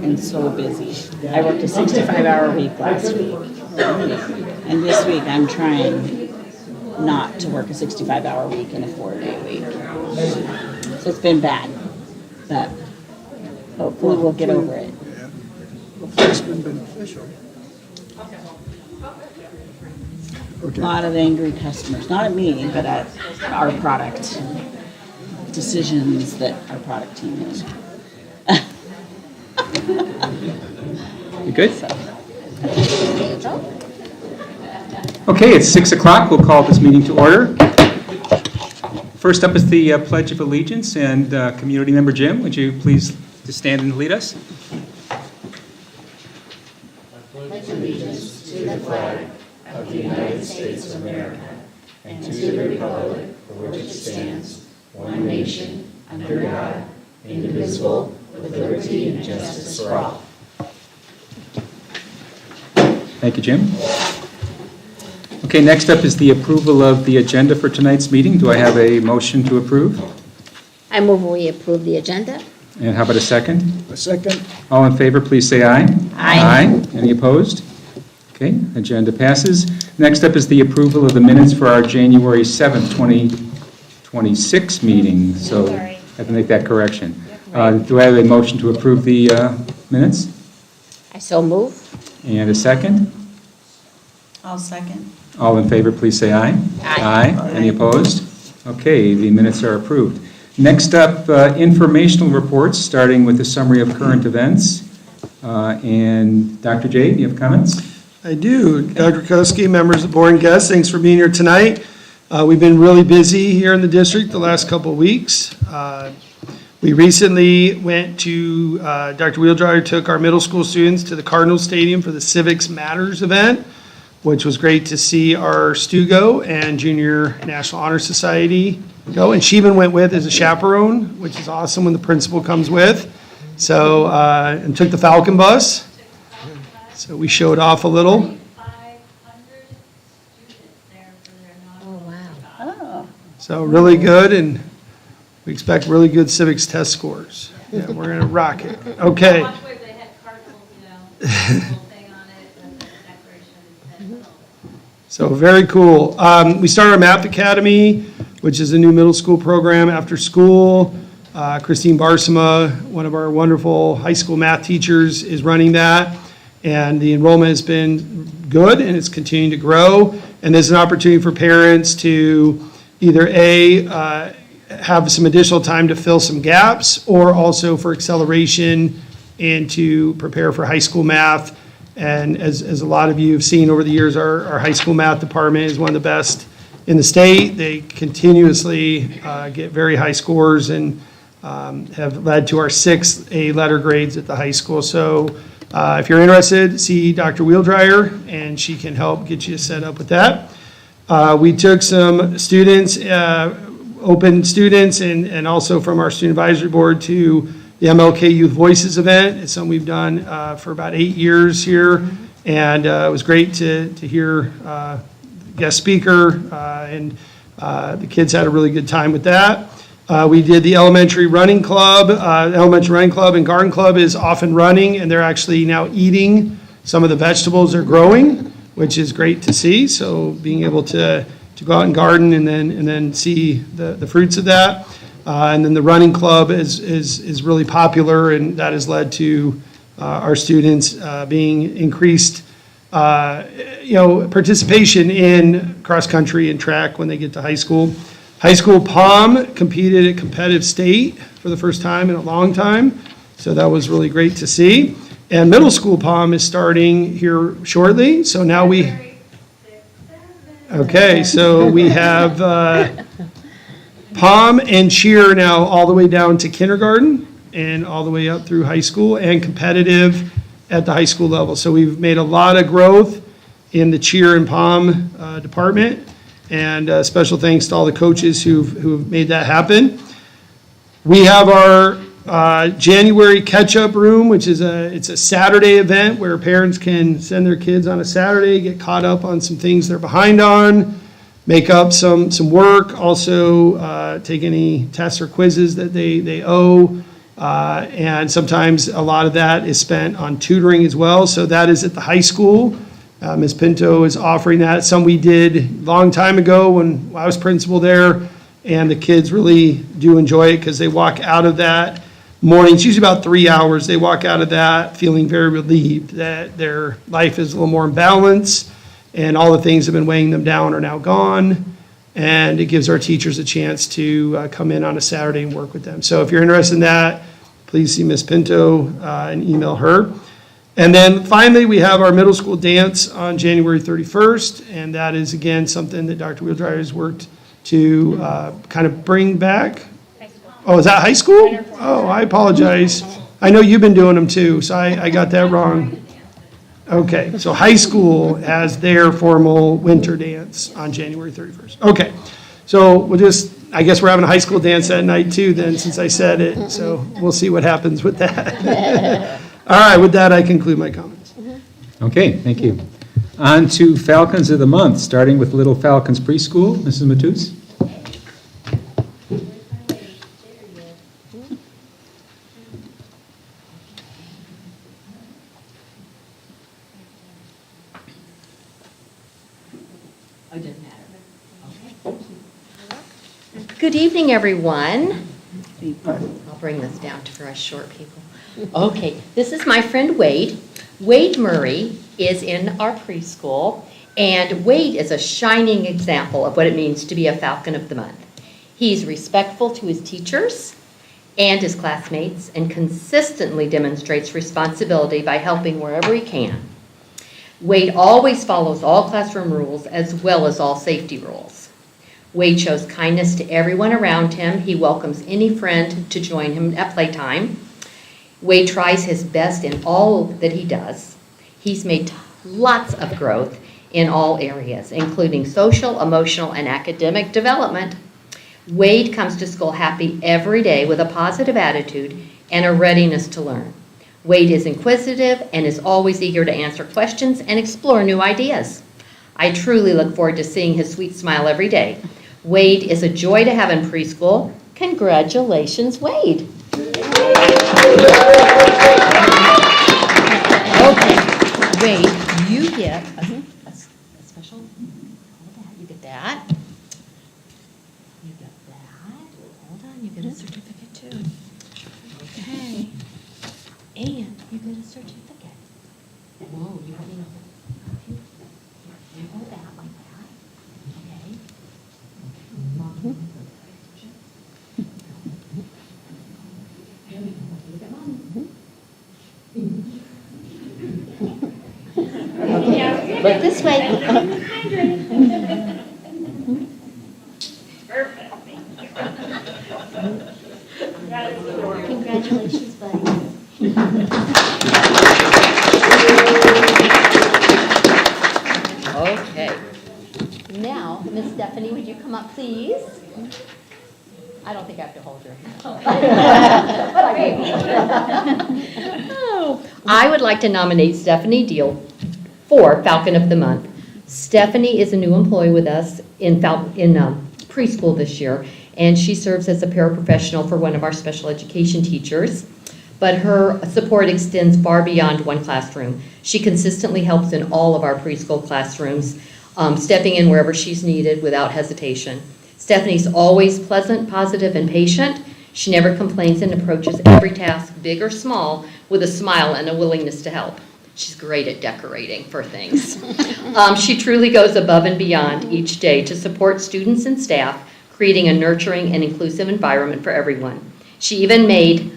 and so busy. I worked a 65-hour week last week. And this week I'm trying not to work a 65-hour week and a 4-day week. So it's been bad. But hopefully we'll get over it. Yeah. Hopefully it's been beneficial. Okay. A lot of angry customers, not at me, but at our product decisions that our product team made. You good? Okay, it's 6 o'clock. We'll call this meeting to order. First up is the Pledge of Allegiance, and Community Member Jim, would you please just stand and lead us? I pledge allegiance to the flag of the United States of America and to the republic for which it stands, one nation, under God, indivisible, with liberty and justice for all. Thank you, Jim. Okay, next up is the approval of the agenda for tonight's meeting. Do I have a motion to approve? I move we approve the agenda. And how about a second? A second. All in favor, please say aye. Aye. Any opposed? Okay, agenda passes. Next up is the approval of the minutes for our January 7th, 2026 meeting. So I have to make that correction. Do I have a motion to approve the minutes? I so move. And a second? I'll second. All in favor, please say aye. Aye. Any opposed? Okay, the minutes are approved. Next up, informational reports, starting with a summary of current events. And Dr. J, do you have comments? I do. Dr. Koski, members of the board and guests, thanks for being here tonight. We've been really busy here in the district the last couple of weeks. We recently went to, Dr. Wheeldryer took our middle school students to the Cardinal Stadium for the Civics Matters event, which was great to see our Stugo and Junior National Honor Society go. And she even went with as a chaperone, which is awesome when the principal comes with. So, and took the Falcon bus. So we showed off a little. 500 students there for their Oh, wow. Oh, So really good, and we expect really good civics test scores. Yeah, we're going to rock it. Okay. Watch where they had cardinals, the whole thing on it, and the decorations. So very cool. We started our Math Academy, which is a new middle school program after school. Christine Barsima, one of our wonderful high school math teachers, is running that. And the enrollment has been good, and it's continuing to grow. And there's an opportunity for parents to either have some additional time to fill some gaps, or also for acceleration and to prepare for high school math. And as a lot of you have seen over the years, our high school math department is one of the best in the state. They continuously get very high scores and have led to our 6 A letter grades at the high school. So if you're interested, see Dr. Wheeldryer, and she can help get you set up with that. We took some students, open students, and also from our student advisory board to the MLK Youth Voices event. It's something we've done for about 8 years here, and it was great to hear guest speaker, and the kids had a really good time with that. We did the elementary running club. Elementary running club and garden club is off and running, and they're actually now eating some of the vegetables they're growing, which is great to see. So being able to go out and garden and then see the fruits of that. And then the running club is really popular, and that has led to our students being increased participation in cross country and track when they get to high school. High school POM competed at competitive state for the first time in a long time, so that was really great to see. And middle school POM is starting here shortly, so now we have POM and cheer now all the way down to kindergarten and all the way up through high school, and competitive at the high school level. So we've made a lot of growth in the cheer and POM department, and special thanks to all the coaches who've made that happen. We have our January catch-up room, which is it's a Saturday event where parents can send their kids on a Saturday, get caught up on some things they're behind on, make up some work, also take any tests or quizzes that they owe, And sometimes a lot of that is spent on tutoring as well. So that is at the high school. Ms. Pinto is offering that. Some we did a long time ago when I was principal there, and the kids really do enjoy it because they walk out of that morning. It's usually about 3 hours. They walk out of that feeling very relieved that their life is a little more in balance and all the things that have been weighing them down are now gone. And it gives our teachers a chance to come in on a Saturday and work with them. So if you're interested in that, please see Ms. Pinto and email her. And then finally, we have our middle school dance on January 31st, and that is, again, something that Dr. Wheeldriver has worked to kind of bring back. Oh, is that high school? Oh, I apologize. I know you've been doing them too, so I got that wrong. Okay, so high school has their formal winter dance on January 31st. Okay, so I guess we're having a high school dance that night too then, since I said it, so we'll see what happens with that. All right, with that, I conclude my comments. Okay, thank you. On to Falcons of the Month, starting with Little Falcons Preschool. Mrs. Matus? Good evening, everyone. I'll bring this down for us short people. Okay, this is my friend Wade. Wade Murray is in our preschool, and Wade is a shining example of what it means to be a Falcon of the Month. He's respectful to his teachers and his classmates and consistently demonstrates responsibility by helping wherever he can. Wade always follows all classroom rules as well as all safety rules. Wade shows kindness to everyone around him. He welcomes any friend to join him at playtime. Wade tries his best in all that he does. He's made lots of growth in all areas, including social, emotional, and academic development. Wade comes to school happy every day with a positive attitude and a readiness to learn. Wade is inquisitive and is always eager to answer questions and explore new ideas. I truly look forward to seeing his sweet smile every day. Wade is a joy to have in preschool. Congratulations, Wade. Okay, Wade, you get a special, hold on, you get that. You get that, hold on, you get a certificate too. Okay, and you get a certificate. Whoa, you want me to, you hold that like that, okay? Okay, look this way. Congratulations, buddy. Okay. Now, Miss Stephanie, would you come up, please? I don't think I have to hold your hand. Oh, I would like to nominate Stephanie Deal for Falcon of the Month. Stephanie is a new employee with us in preschool this year, and she serves as a paraprofessional for one of our special education teachers. But her support extends far beyond one classroom. She consistently helps in all of our preschool classrooms, stepping in wherever she's needed without hesitation. Stephanie's always pleasant, positive, and patient. She never complains and approaches every task, big or small, with a smile and a willingness to help. She's great at decorating for things. She truly goes above and beyond each day to support students and staff, creating a nurturing and inclusive environment for everyone. She even made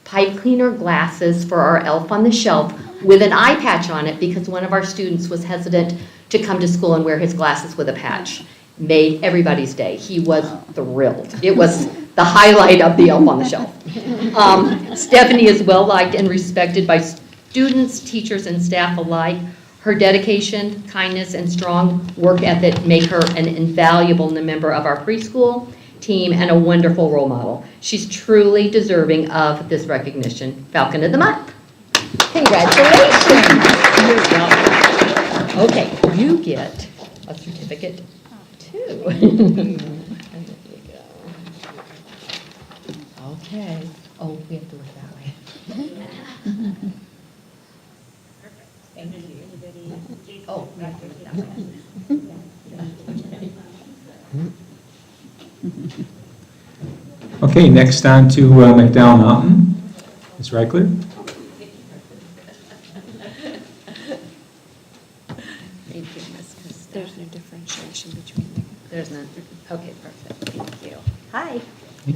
pipe cleaner glasses for our elf on the shelf with an eye patch on it because one of our students was hesitant to come to school and wear his glasses with a patch. Made everybody's day. He was thrilled. It was the highlight of the elf on the shelf. Stephanie is well liked and respected by students, teachers, and staff alike. Her dedication, kindness, and strong work ethic make her an invaluable member of our preschool team and a wonderful role model. She's truly deserving of this recognition. Falcon of the Month. Congratulations. Okay, you get a certificate too. There you go. Okay. Oh, we have to look that way. Thank you. Oh, we have to look that way. Okay, next on to McDowell Mountain. Ms. Reichler? Thank you, Ms. Costa. There's no differentiation between them. There's none. Okay, perfect. Thank you. Hi.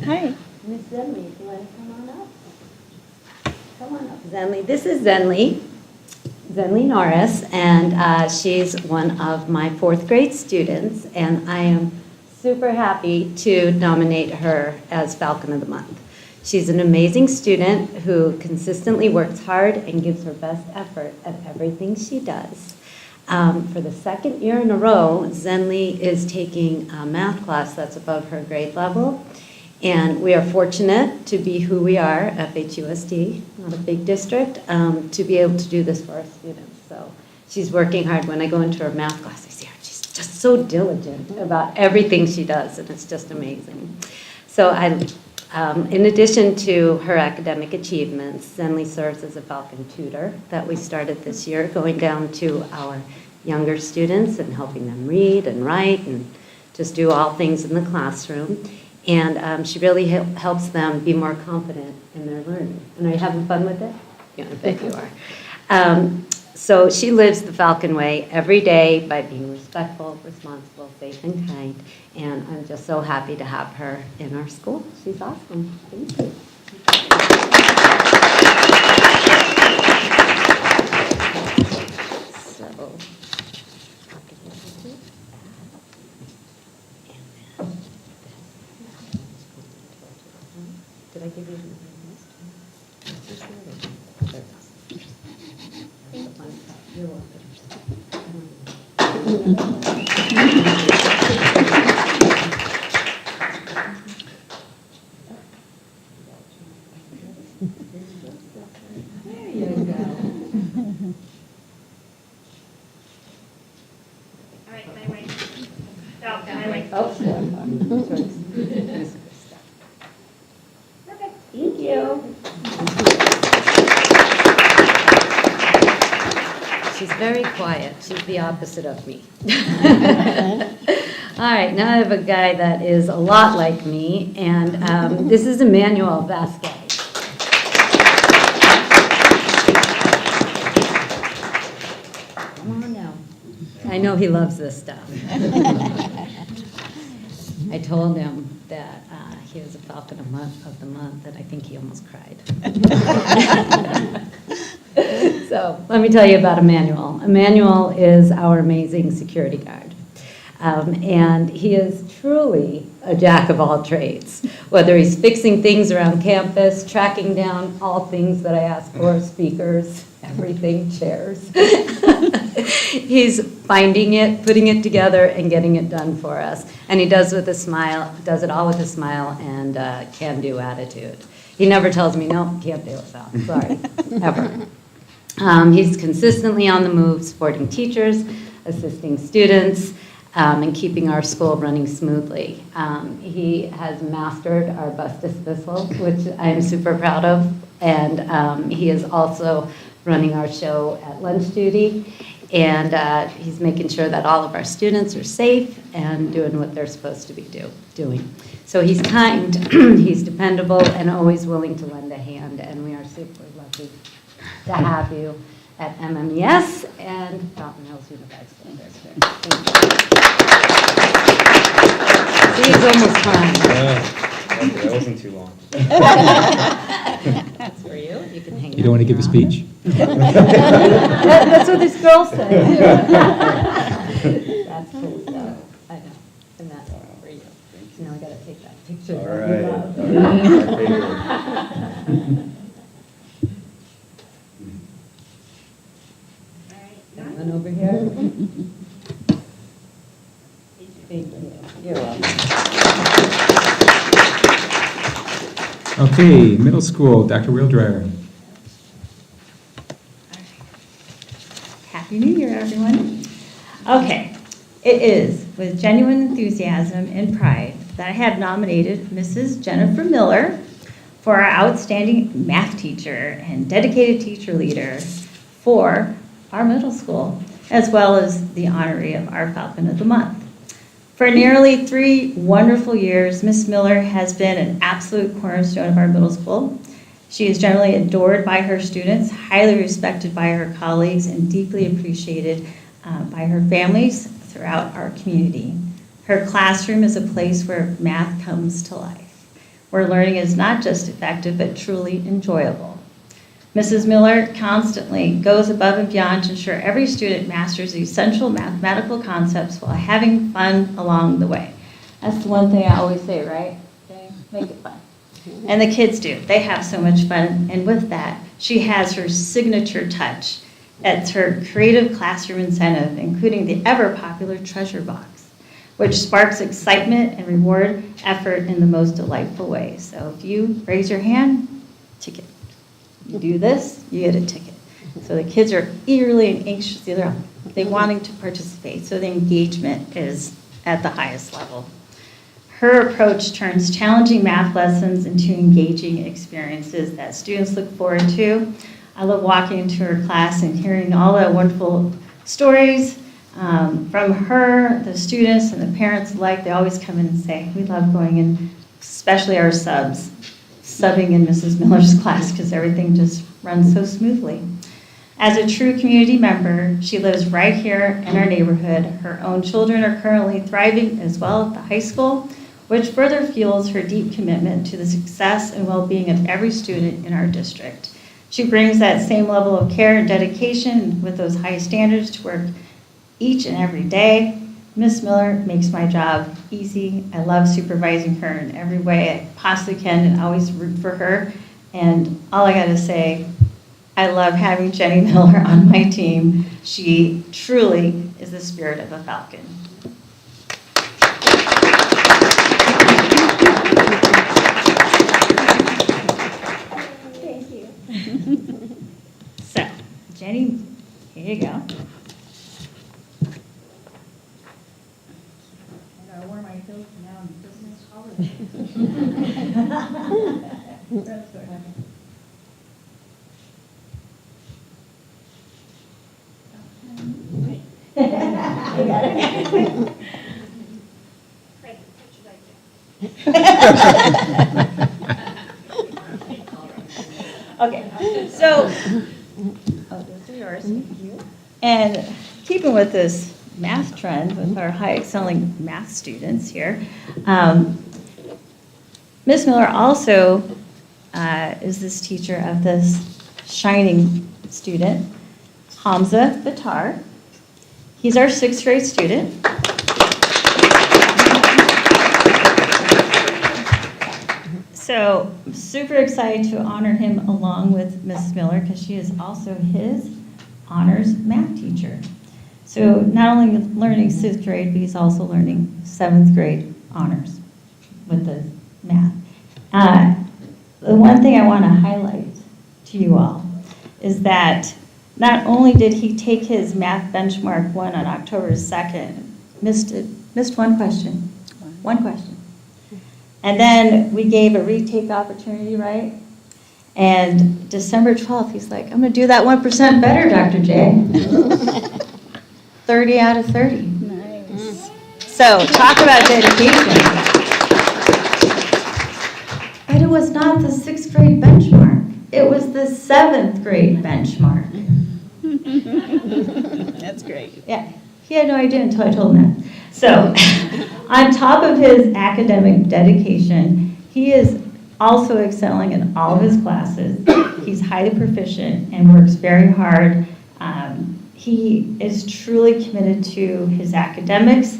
Hi. Ms. Zenley, if you want to come on up. Come on up, Zenley. This is Zenley Norris, and she's one of my fourth grade students, and I am super happy to nominate her as Falcon of the Month. She's an amazing student who consistently works hard and gives her best effort at everything she does. For the second year in a row, Zenley is taking a math class that's above her grade level. And we are fortunate to be who we are, FHUSD, not a big district, to be able to do this for our students. So she's working hard. When I go into her math class, I see her. She's just so diligent about everything she does, and it's just amazing. So in addition to her academic achievements, Zenley serves as a Falcon tutor that we started this year, going down to our younger students and helping them read and write and just do all things in the classroom. And she really helps them be more confident in their learning. And are you having fun with it? Yeah, I bet you are. So she lives the Falcon way every day by being respectful, responsible, safe, and kind. And I'm just so happy to have her in our school. She's awesome. Thank you. So, did I give you the list? You're welcome. There you go. All right, my right. Oh, my right. Oh, perfect. Thank you. She's very quiet. She's the opposite of me. All right, now I have a guy that is a lot like me, and this is Emmanuel Vasquez. Come on now. I know he loves this stuff. I told him that he was a Falcon of the Month, and I think he almost cried. So let me tell you about Emmanuel. Emmanuel is our amazing security guard. And he is truly a jack of all trades, whether he's fixing things around campus, tracking down all things that I ask for, speakers, everything, chairs. He's finding it, putting it together, and getting it done for us. And he does with a smile, does it all with a smile and can-do attitude. He never tells me, no, can't do it, Val. Sorry, ever. He's consistently on the move, supporting teachers, assisting students, and keeping our school running smoothly. He has mastered our bus dismissal, which I am super proud of, and he is also running our show at lunch duty, and he's making sure that all of our students are safe and doing what they're supposed to be doing. So he's kind, he's dependable, and always willing to lend a hand, and we are super lucky to have you at MMES and Fountain Hills Unified School District. See, it's almost time. Yeah, that wasn't too long. That's for you. You can hang You don't want to give a speech? That's what this girl said. That's cool stuff. I know. And that's for you. Now I got to take that picture. All right. My favorite. One over here. Thank you. You're welcome. Okay, middle school, Dr. Wheeldryer. Happy New Year, everyone. Okay, it is with genuine enthusiasm and pride that I have nominated Mrs. Jennifer Miller for our outstanding math teacher and dedicated teacher leader for our middle school, as well as the honoree of our Falcon of the Month. For nearly 3 wonderful years, Ms. Miller has been an absolute cornerstone of our middle school. She is generally adored by her students, highly respected by her colleagues, and deeply appreciated by her families throughout our community. Her classroom is a place where math comes to life, where learning is not just effective, but truly enjoyable. Mrs. Miller constantly goes above and beyond to ensure every student masters the essential mathematical concepts while having fun along the way. That's the one thing I always say, right? Okay, make it fun. And the kids do. They have so much fun. And with that, she has her signature touch. It's her creative classroom incentive, including the ever-popular treasure box, which sparks excitement and reward effort in the most delightful way. So if you raise your hand, ticket. You do this, you get a ticket. So the kids are eagerly and anxiously, they're wanting to participate. So the engagement is at the highest level. Her approach turns challenging math lessons into engaging experiences that students look forward to. I love walking into her class and hearing all the wonderful stories from her, the students, and the parents alike. They always come in and say, we love going in, especially our subbing in Mrs. Miller's class because everything just runs so smoothly. As a true community member, she lives right here in our neighborhood. Her own children are currently thriving as well at the high school, which further fuels her deep commitment to the success and well-being of every student in our district. She brings that same level of care and dedication with those high standards to work each and every day. Ms. Miller makes my job easy. I love supervising her in every way I possibly can and always root for her. And all I gotta say, I love having Jenny Miller on my team. She truly is the spirit of a Falcon. Thank you. So, Jenny, here you go. I wore my heels now in Christmas holiday. You got it. Okay, so, those are yours. Thank you. And keeping with this math trend with our high excelling math students here, Ms. Miller also is this teacher of this shining student, Hamza Vitar. He's our 6th grade student. So I'm super excited to honor him along with Mrs. Miller because she is also his honors math teacher. So not only learning 6th grade, but he's also learning 7th grade honors with the math. The one thing I want to highlight to you all is that not only did he take his math benchmark 1 on October 2nd, missed one question. And then we gave a retake opportunity, right? And December 12th, he's like, I'm going to do that 1% better, Dr. J. 30 out of 30. Nice. So talk about dedication. But it was not the 6th grade benchmark. It was the 7th grade benchmark. That's great. Yeah, he had no idea until I told him that. So, on top of his academic dedication, he is also excelling in all of his classes. He's highly proficient and works very hard. He is truly committed to his academics.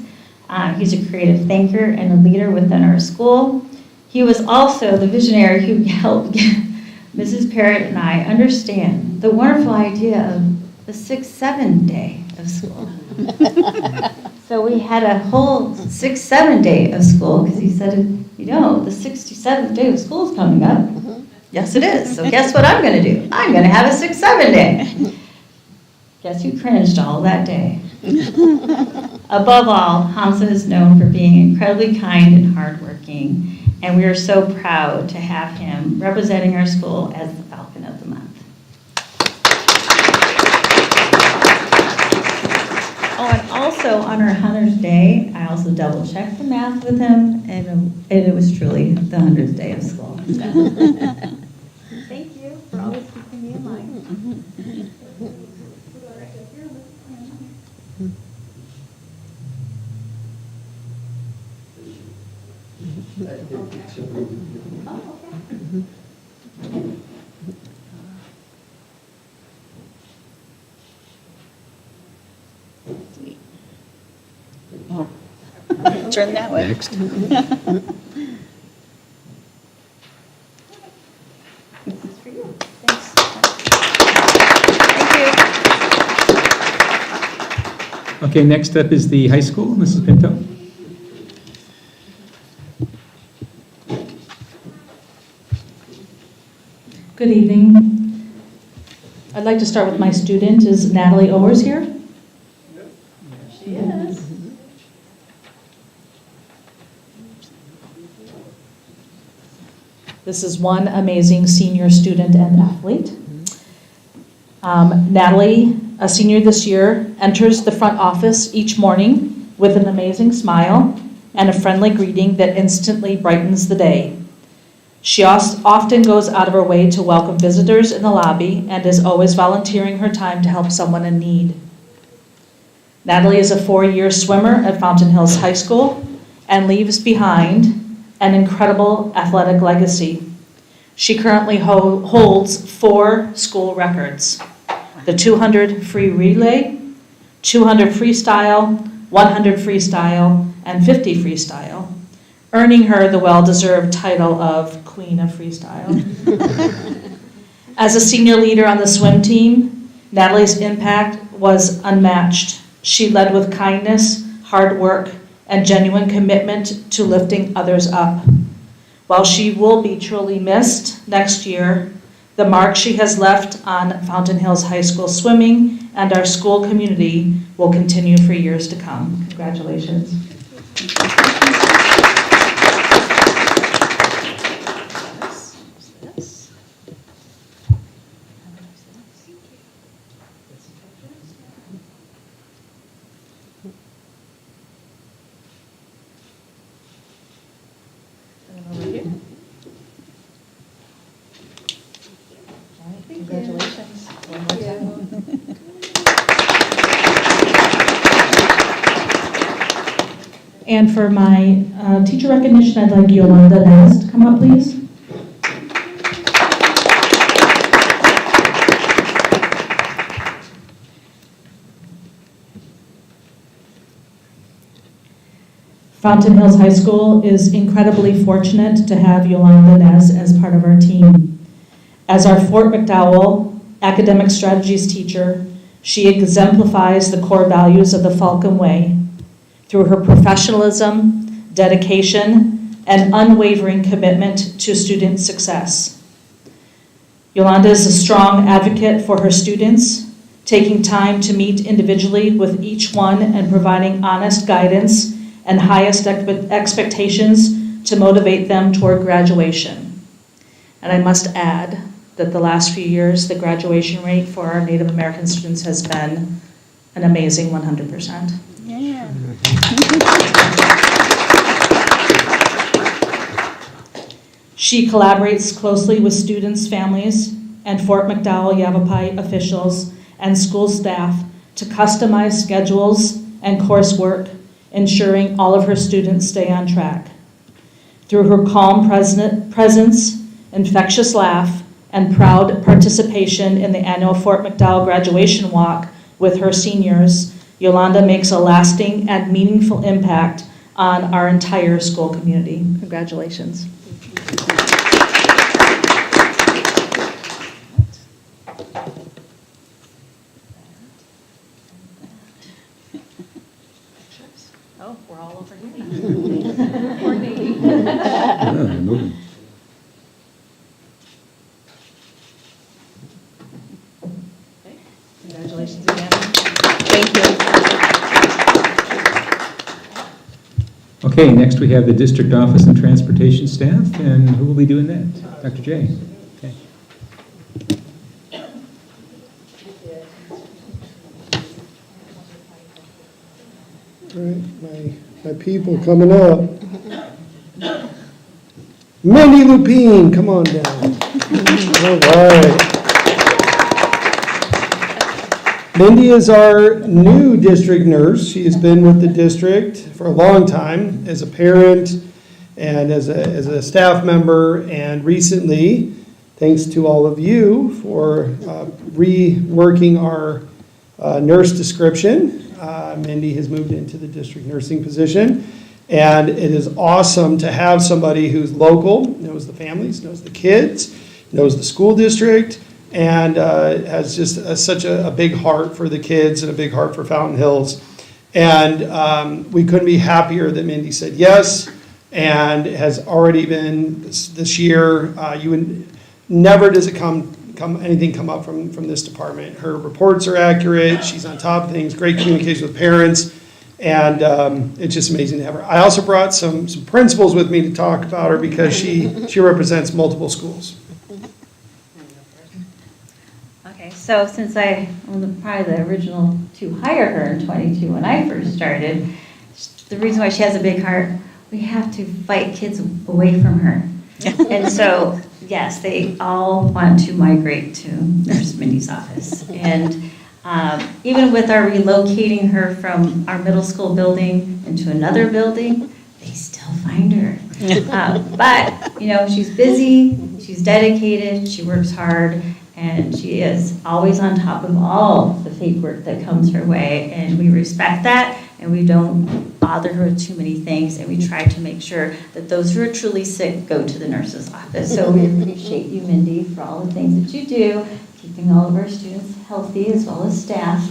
He's a creative thinker and a leader within our school. He was also the visionary who helped Mrs. Parrott and I understand the wonderful idea of the 6-7 day of school. So we had a whole 6-7 day of school because he said, the 67th day of school is coming up. Yes, it is. So guess what I'm going to do? I'm going to have a 6-7 day. Guess who cringed all that day? Above all, Hamza is known for being incredibly kind and hardworking and we are so proud to have him representing our school as the Falcon of the Month. Oh, and also on our 100th day, I also double-checked the math with him, and it was truly the 100th day of school. Thank you for always keeping me in mind. Oh. Turn that way. Next. Okay, next up is the high school. Mrs. Pinto. Good evening. I'd like to start with my student. Is Natalie Owers here? She is. This is one amazing senior student and athlete. Natalie, a senior this year, enters the front office each morning with an amazing smile and a friendly greeting that instantly brightens the day. She often goes out of her way to welcome visitors in the lobby and is always volunteering her time to help someone in need. Natalie is a 4-year swimmer at Fountain Hills High School and leaves behind an incredible athletic legacy. She currently holds 4 school records: the 200 free relay, 200 freestyle, 100 freestyle, and 50 freestyle, earning her the well-deserved title of Queen of Freestyle. As a senior leader on the swim team, Natalie's impact was unmatched. She led with kindness, hard work, and genuine commitment to lifting others up. While she will be truly missed next year, the mark she has left on Fountain Hills High School swimming and our school community will continue for years to come. Congratulations. Congratulations. One more time. And for my teacher recognition, I'd like Yolanda Ness to come up, please. Fountain Hills High School is incredibly fortunate to have Yolanda Ness as part of our team. As our Fort McDowell academic strategies teacher, she exemplifies the core values of the Falcon Way through her professionalism, dedication, and unwavering commitment to student success. Yolanda is a strong advocate for her students, taking time to meet individually with each one and providing honest guidance and highest expectations to motivate them toward graduation. And I must add that the last few years, the graduation rate for our Native American students has been an amazing 100%. Yeah. She collaborates closely with students, families, and Fort McDowell Yavapai officials and school staff to customize schedules and coursework, ensuring all of her students stay on track. Through her calm presence, infectious laugh, and proud participation in the annual Fort McDowell graduation walk with her seniors, Yolanda makes a lasting and meaningful impact on our entire school community. Congratulations. Oh, we're all over here. Coordinating. Moving. Congratulations again. Thank you. Okay, next we have the district office and transportation staff, and who will be doing that? Dr. J. Okay. All right, my people coming up. Mindy Lupine, come on down. All right. Mindy is our new district nurse. She has been with the district for a long time as a parent and as a staff member. And recently, thanks to all of you for reworking our nurse description, Mindy has moved into the district nursing position. And it is awesome to have somebody who's local, knows the families, knows the kids, knows the school district, and has just such a big heart for the kids and a big heart for Fountain Hills. And we couldn't be happier that Mindy said yes, and has already been this year. Never does it anything come up from this department. Her reports are accurate. She's on top of things. Great communication with parents. And it's just amazing to have her. I also brought some principals with me to talk about her because she represents multiple schools. Okay, so since I'm probably the original to hire her in 22 when I first started, the reason why she has a big heart, we have to fight kids away from her. And so, yes, they all want to migrate to Nurse Mindy's office. And even with our relocating her from our middle school building into another building, they still find her. But, she's busy, she's dedicated, she works hard, and she is always on top of all the fake work that comes her way. And we respect that, and we don't bother her with too many things, and we try to make sure that those who are truly sick go to the nurse's office. So we appreciate you, Mindy, for all the things that you do, keeping all of our students healthy as well as staff.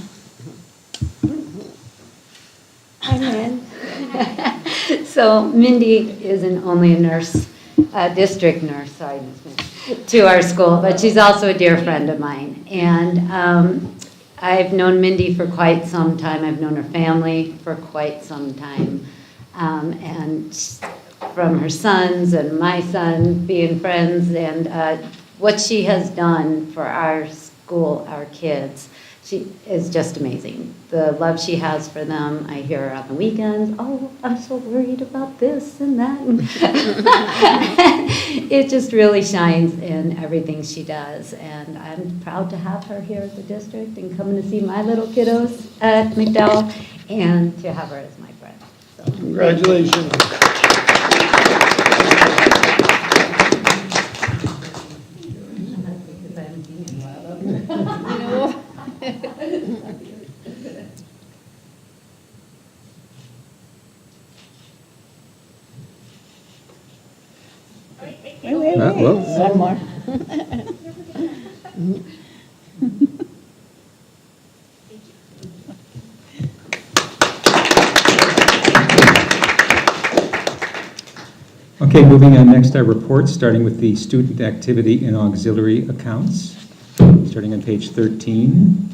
Hi, Lynn. So Mindy isn't only a nurse, district nurse, sorry, to our school, but she's also a dear friend of mine. And I've known Mindy for quite some time. I've known her family for quite some time. And from her sons and my son being friends, and what she has done for our school, our kids, she is just amazing. The love she has for them, I hear her on the weekends, oh, I'm so worried about this and that. It just really shines in everything she does. And I'm proud to have her here at the district and coming to see my little kiddos at McDowell and to have her as my friend. So, Congratulations. Wait. Well. One more. Okay, moving on, next our reports, starting with the student activity and auxiliary accounts, starting on page 13.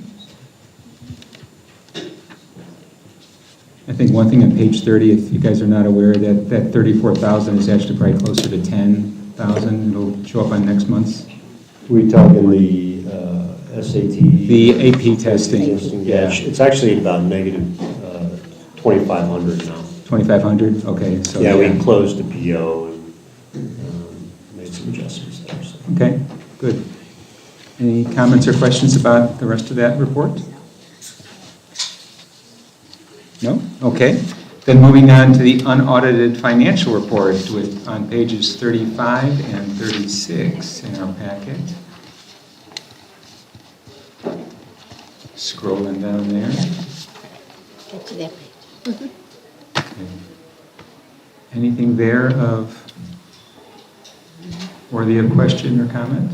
I think one thing on page 30, if you guys are not aware, that 34,000 is actually probably closer to 10,000. It'll show up on next month's. We talking the SAT? The AP testing. Yeah, it's actually about negative 2,500 now. 2,500, okay. So Yeah, we closed the PO and made some adjustments there. So. Okay, good. Any comments or questions about the rest of that report? No? Okay. Then moving on to the unaudited financial report on pages 35 and 36 in our packet. Scrolling down there. Get to that page. Okay. Anything there of worthy of question or comment?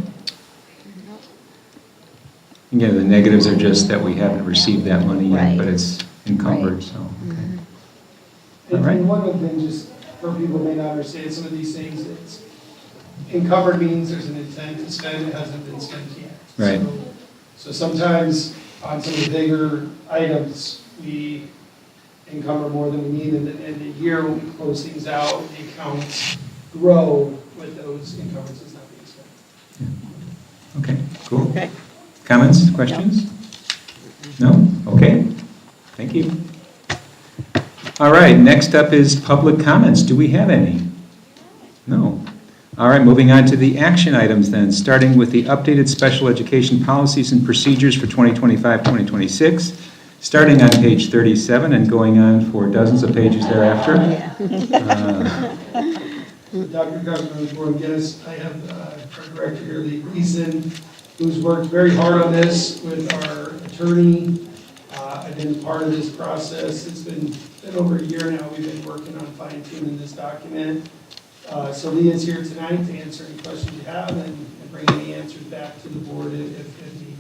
Again, the negatives are just that we haven't received that money yet, Right. but it's encumbered, Right. so, okay. All right. And one other thing, just for people who may not understand some of these things, it's encumbered means there's an intent to spend, it hasn't been spent yet. Right. So sometimes on some of the bigger items, we encumber more than we need, and at the end of the year, when we close things out, the accounts grow with those encumbrances not being spent. Okay, cool. Okay. Comments, questions? No? Okay, thank you. All right, next up is public comments. Do we have any? No. All right, moving on to the action items then, starting with the updated special education policies and procedures for 2025-2026, starting on page 37 and going on for dozens of pages thereafter. Dr. Governor, Board Guest, I have our director here, Lee Gleason, who's worked very hard on this with our attorney. I've been part of this process. It's been over a year now. We've been working on fine tuning this document. So Leah's here tonight to answer any questions you have and bring any answers back to the board if needed.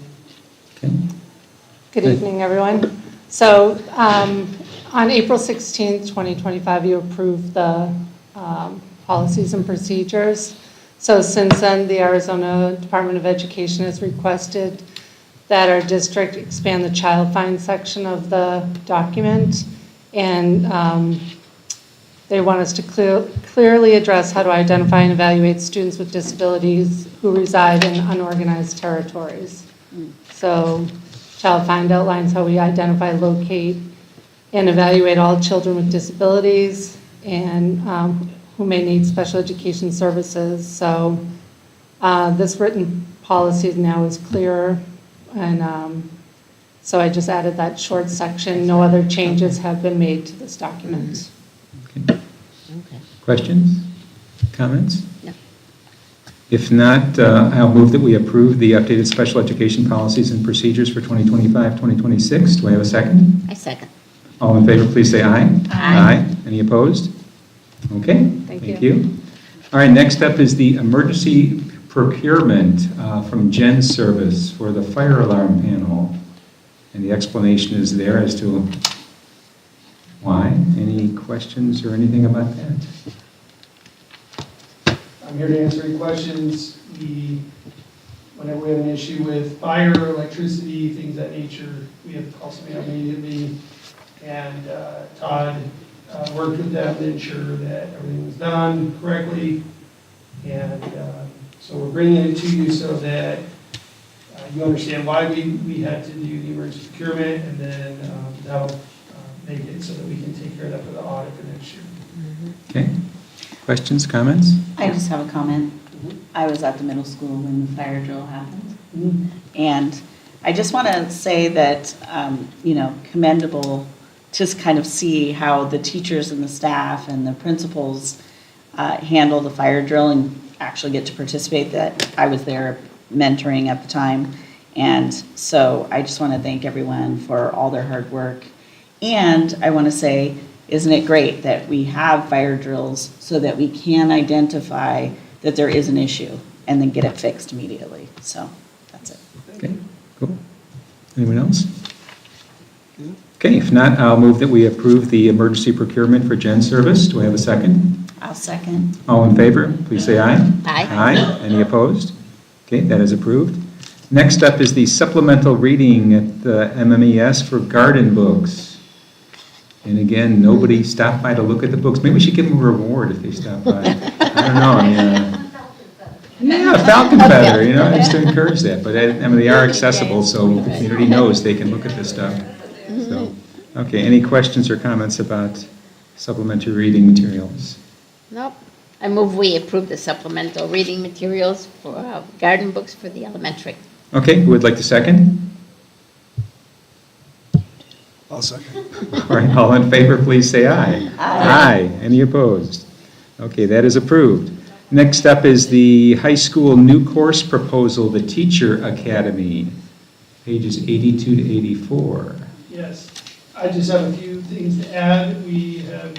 Okay. Good evening, everyone. So on April 16th, 2025, you approved the policies and procedures. So since then, the Arizona Department of Education has requested that our district expand the child find section of the document. And they want us to clearly address how to identify and evaluate students with disabilities who reside in unorganized territories. So Child Find outlines how we identify, locate, and evaluate all children with disabilities and who may need special education services. So this written policy now is clearer, and so I just added that short section. No other changes have been made to this document. Okay. Questions? Comments? No. If not, I'll move that we approve the updated special education policies and procedures for 2025-2026. Do I have a second? I second. All in favor, please say aye. Aye. Any opposed? Okay. Thank you. All right, next up is the emergency procurement from Gen Service for the fire alarm panel. And the explanation is there as to why. Any questions or anything about that? I'm here to answer any questions. Whenever we have an issue with fire, electricity, things of that nature, we have to call somebody out immediately. And Todd worked with them to ensure that everything was done correctly. And so we're bringing it to you so that you understand why we had to do the emergency procurement, and then that'll make it so that we can take care of that for the audit for next year. Okay. Questions, comments? I just have a comment. I was at the middle school when the fire drill happened. And I just want to say that, commendable to kind of see how the teachers and the staff and the principals handle the fire drill and actually get to participate. That I was there mentoring at the time. And so I just want to thank everyone for all their hard work. And I want to say, isn't it great that we have fire drills so that we can identify that there is an issue and then get it fixed immediately? So that's it. Okay, cool. Anyone else? Okay, if not, I'll move that we approve the emergency procurement for Gen Service. Do I have a second? I'll second. All in favor, please say aye. Aye. Aye. Any opposed? Okay, that is approved. Next up is the supplemental reading at the MMES for garden books. And again, nobody stopped by to look at the books. Maybe we should give them a reward if they stop by. I don't know. Yeah, Falcon Feather, just to encourage that. But they are accessible, so the community knows they can look at this stuff. So, okay, any questions or comments about supplementary reading materials? Nope. I move we approve the supplemental reading materials for garden books for the elementary. Okay, who would like to second? I'll second. All right, all in favor, please say aye. Aye. Any opposed? Okay, that is approved. Next up is the high school new course proposal, the Teacher Academy, pages 82 to 84. Yes, I just have a few things to add. We have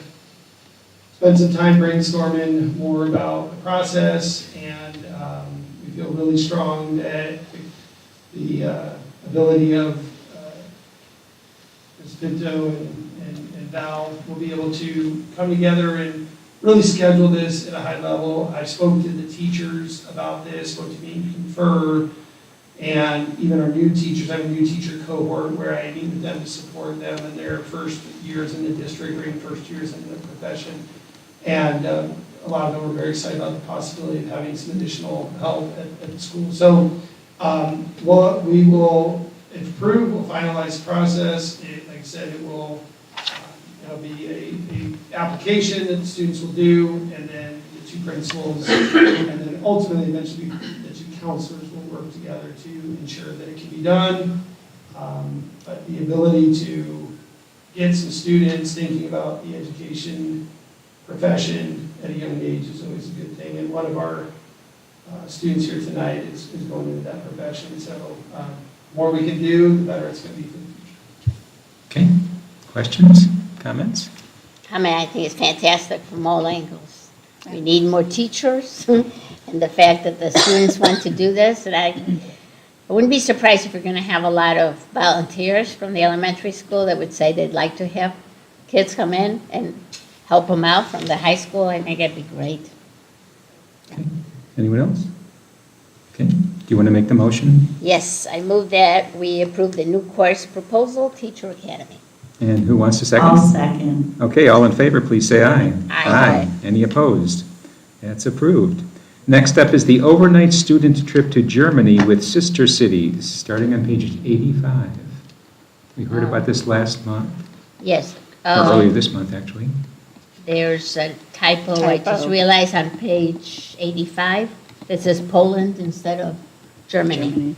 spent some time brainstorming more about the process, and we feel really strong that the ability of Ms. Pinto and Val will be able to come together and really schedule this at a high level. I spoke to the teachers about this, spoke to me and confer, And even our new teachers, I have a new teacher cohort where I meet with them to support them in their first years in the district or even first years in the profession. And a lot of them are very excited about the possibility of having some additional help at the school. So we will, if approved, we'll finalize the process. Like I said, it will be a application that the students will do, and then the two principals, and then ultimately, eventually, the two counselors will work together to ensure that it can be done. But the ability to get some students thinking about the education profession at a young age is always a good thing. And one of our students here tonight is going into that profession. So the more we can do, the better it's going to be for the future. Okay, questions, comments? I think it's fantastic from all angles. We need more teachers, and the fact that the students want to do this, and I wouldn't be surprised if we're going to have a lot of volunteers from the elementary school that would say they'd like to have kids come in and help them out from the high school. I think that'd be great. Okay. Anyone else? Okay, do you want to make the motion? Yes, I move that we approve the new course proposal, Teacher Academy. And who wants to second? I'll second. Okay, all in favor, please say aye. Aye. Any opposed? That's approved. Next up is the overnight student trip to Germany with sister cities, starting on page 85. We heard about this last month, Yes. or earlier this month, actually. There's a typo. I just realized on page 85, it says Poland instead of Germany.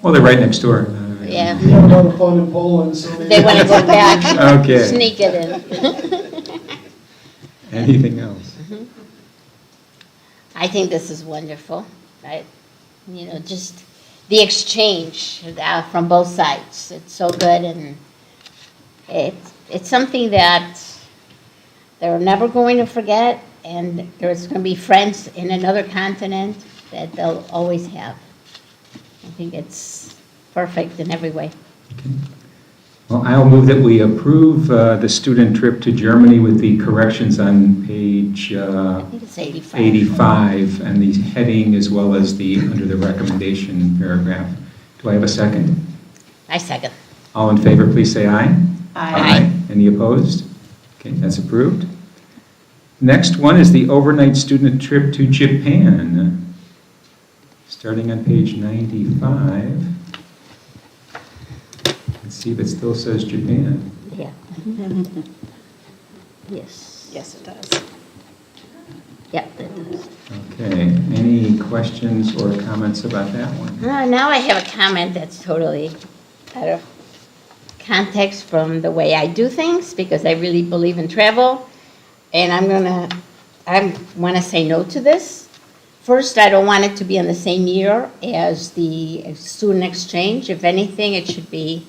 Well, they're right next door. Yeah. We have a lot of fun in Poland, so They want to go back. Okay. Sneak it in. Anything else? I think this is wonderful. Just the exchange from both sides. It's so good, and it's something that they're never going to forget, and there's going to be friends in another continent that they'll always have. I think it's perfect in every way. Okay. Well, I'll move that we approve the student trip to Germany with the corrections on page I think it's 85. 85 and the heading as well as under the recommendation paragraph. Do I have a second? I second. All in favor, please say aye. Aye. Any opposed? Okay, that's approved. Next one is the overnight student trip to Japan, starting on page 95. Let's see if it still says Japan. Yeah. Yes. Yes, it does. Yep, it does. Okay, any questions or comments about that one? Now I have a comment that's totally out of context from the way I do things, because I really believe in travel, and I want to say no to this. First, I don't want it to be in the same year as the student exchange. If anything, it should be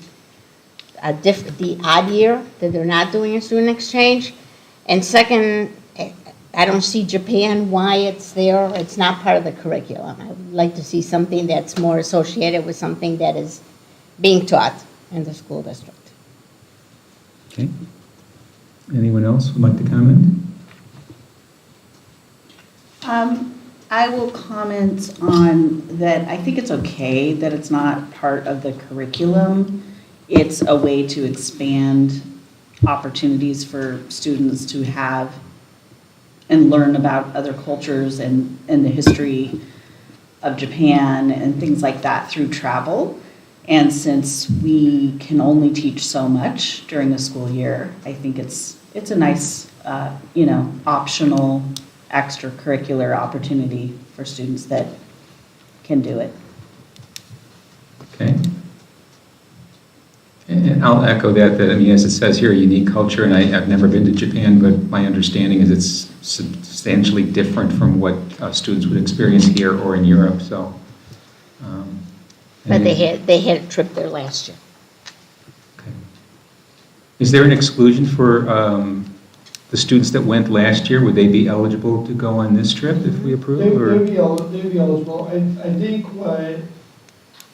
the odd year that they're not doing a student exchange. And second, I don't see Japan, why it's there. It's not part of the curriculum. I would like to see something that's more associated with something that is being taught in the school district. Okay. Anyone else would like to comment? I will comment on that. I think it's okay that it's not part of the curriculum. It's a way to expand opportunities for students to have and learn about other cultures and the history of Japan and things like that through travel. And since we can only teach so much during a school year, I think it's a nice, optional extracurricular opportunity for students that can do it. Okay. And I'll echo that, as it says here, a unique culture, and I've never been to Japan, but my understanding is it's substantially different from what students would experience here or in Europe, so. But they had a trip there last year. Okay. Is there an exclusion for the students that went last year? Would they be eligible to go on this trip if we approve? They'd be eligible. I think what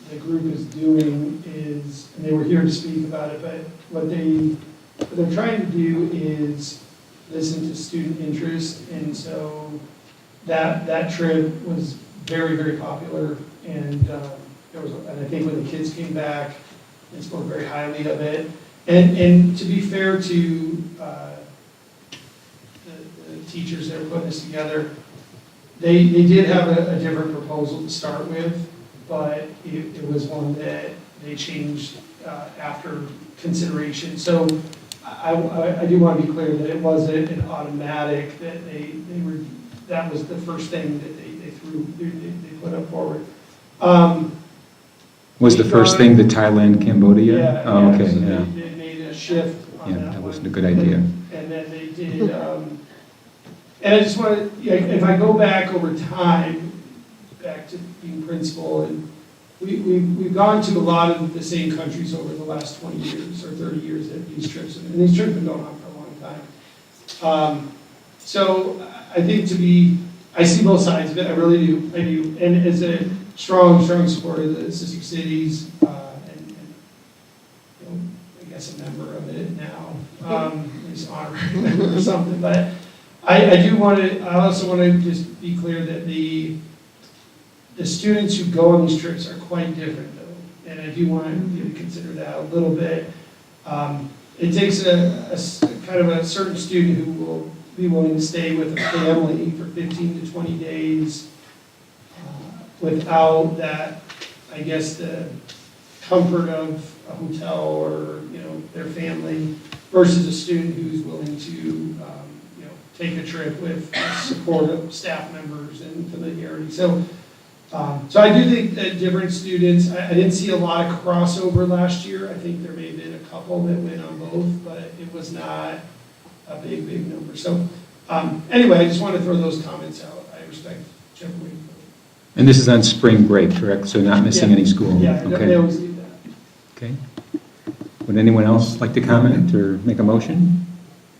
the group is doing is, and they were here to speak about it, but what they're trying to do is listen to student interest, and so that trip was very, very popular, and and I think when the kids came back, they spoke very highly of it. And to be fair to the teachers that were putting this together, they did have a different proposal to start with, but it was one that they changed after consideration. So I do want to be clear that it wasn't an automatic, that they were, that was the first thing that they put up forward. Was the first thing the Thailand, Cambodia? Yeah. Oh, Yeah, okay, so yeah. They made a shift on Yeah, that that wasn't one. a good idea. And then they did, and I just want to, if I go back over time, back to being principal, and we've gone to a lot of the same countries over the last 20 years or 30 years that these trips, and these trips have been going on for a long time. So I think I see both sides of it, I really do, I do. And as a strong supporter of the sister cities, and you know, I guess a member of it now, at least honorary member or something, but I also want to just be clear that the students who go on these trips are quite different though, and I do want you to consider that a little bit. It takes a kind of a certain student who will be willing to stay with a family for 15 to 20 days without that, I guess, the comfort of a hotel or, you know, their family, versus a student who's willing to, you know, take a trip with support of staff members and familiarity. So I do think that different students, I didn't see a lot of crossover last year. I think there may have been a couple that went on both, but it was not a big number. So anyway, I just want to throw those comments out. I respect whichever way you put it. And this is on spring break, correct? So not missing Yeah. any school? Yeah, Okay. they always do that. Okay. Would anyone else like to comment or make a motion?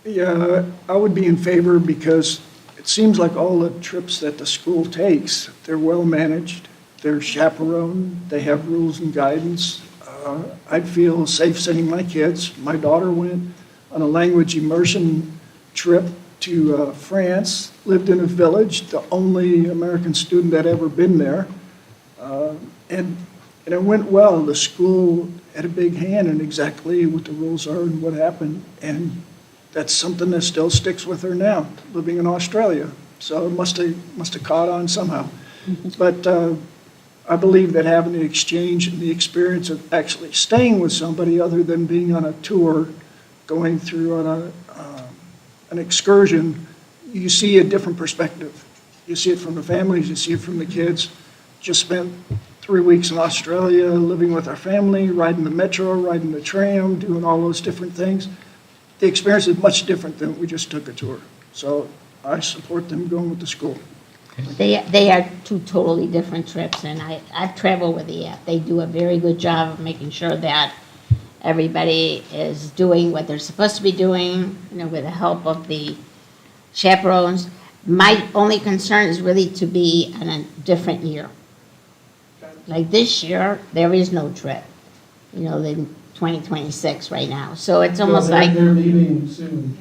Yeah, I would be in favor because it seems like all the trips that the school takes, they're well managed, they're chaperoned, they have rules and guidance. I'd feel safe sending my kids. My daughter went on a language immersion trip to France, lived in a village, the only American student that ever been there. And it went well. The school had a big hand in exactly what the rules are and what happened. And that's something that still sticks with her now, living in Australia. So it must have caught on somehow. But I believe that having the exchange and the experience of actually staying with somebody other than being on a tour, going through on an excursion, you see a different perspective. You see it from the families, you see it from the kids. Just spent 3 weeks in Australia, living with our family, riding the metro, riding the tram, doing all those different things. The experience is much different than we just took a tour. So I support them going with the school. They are two totally different trips, and I've traveled with the app. They do a very good job of making sure that everybody is doing what they're supposed to be doing, you know, with the help of the chaperones. My only concern is really to be on a different year. Like this year, there is no trip, you know, in 2026 right now. So it's almost like, They're leaving soon.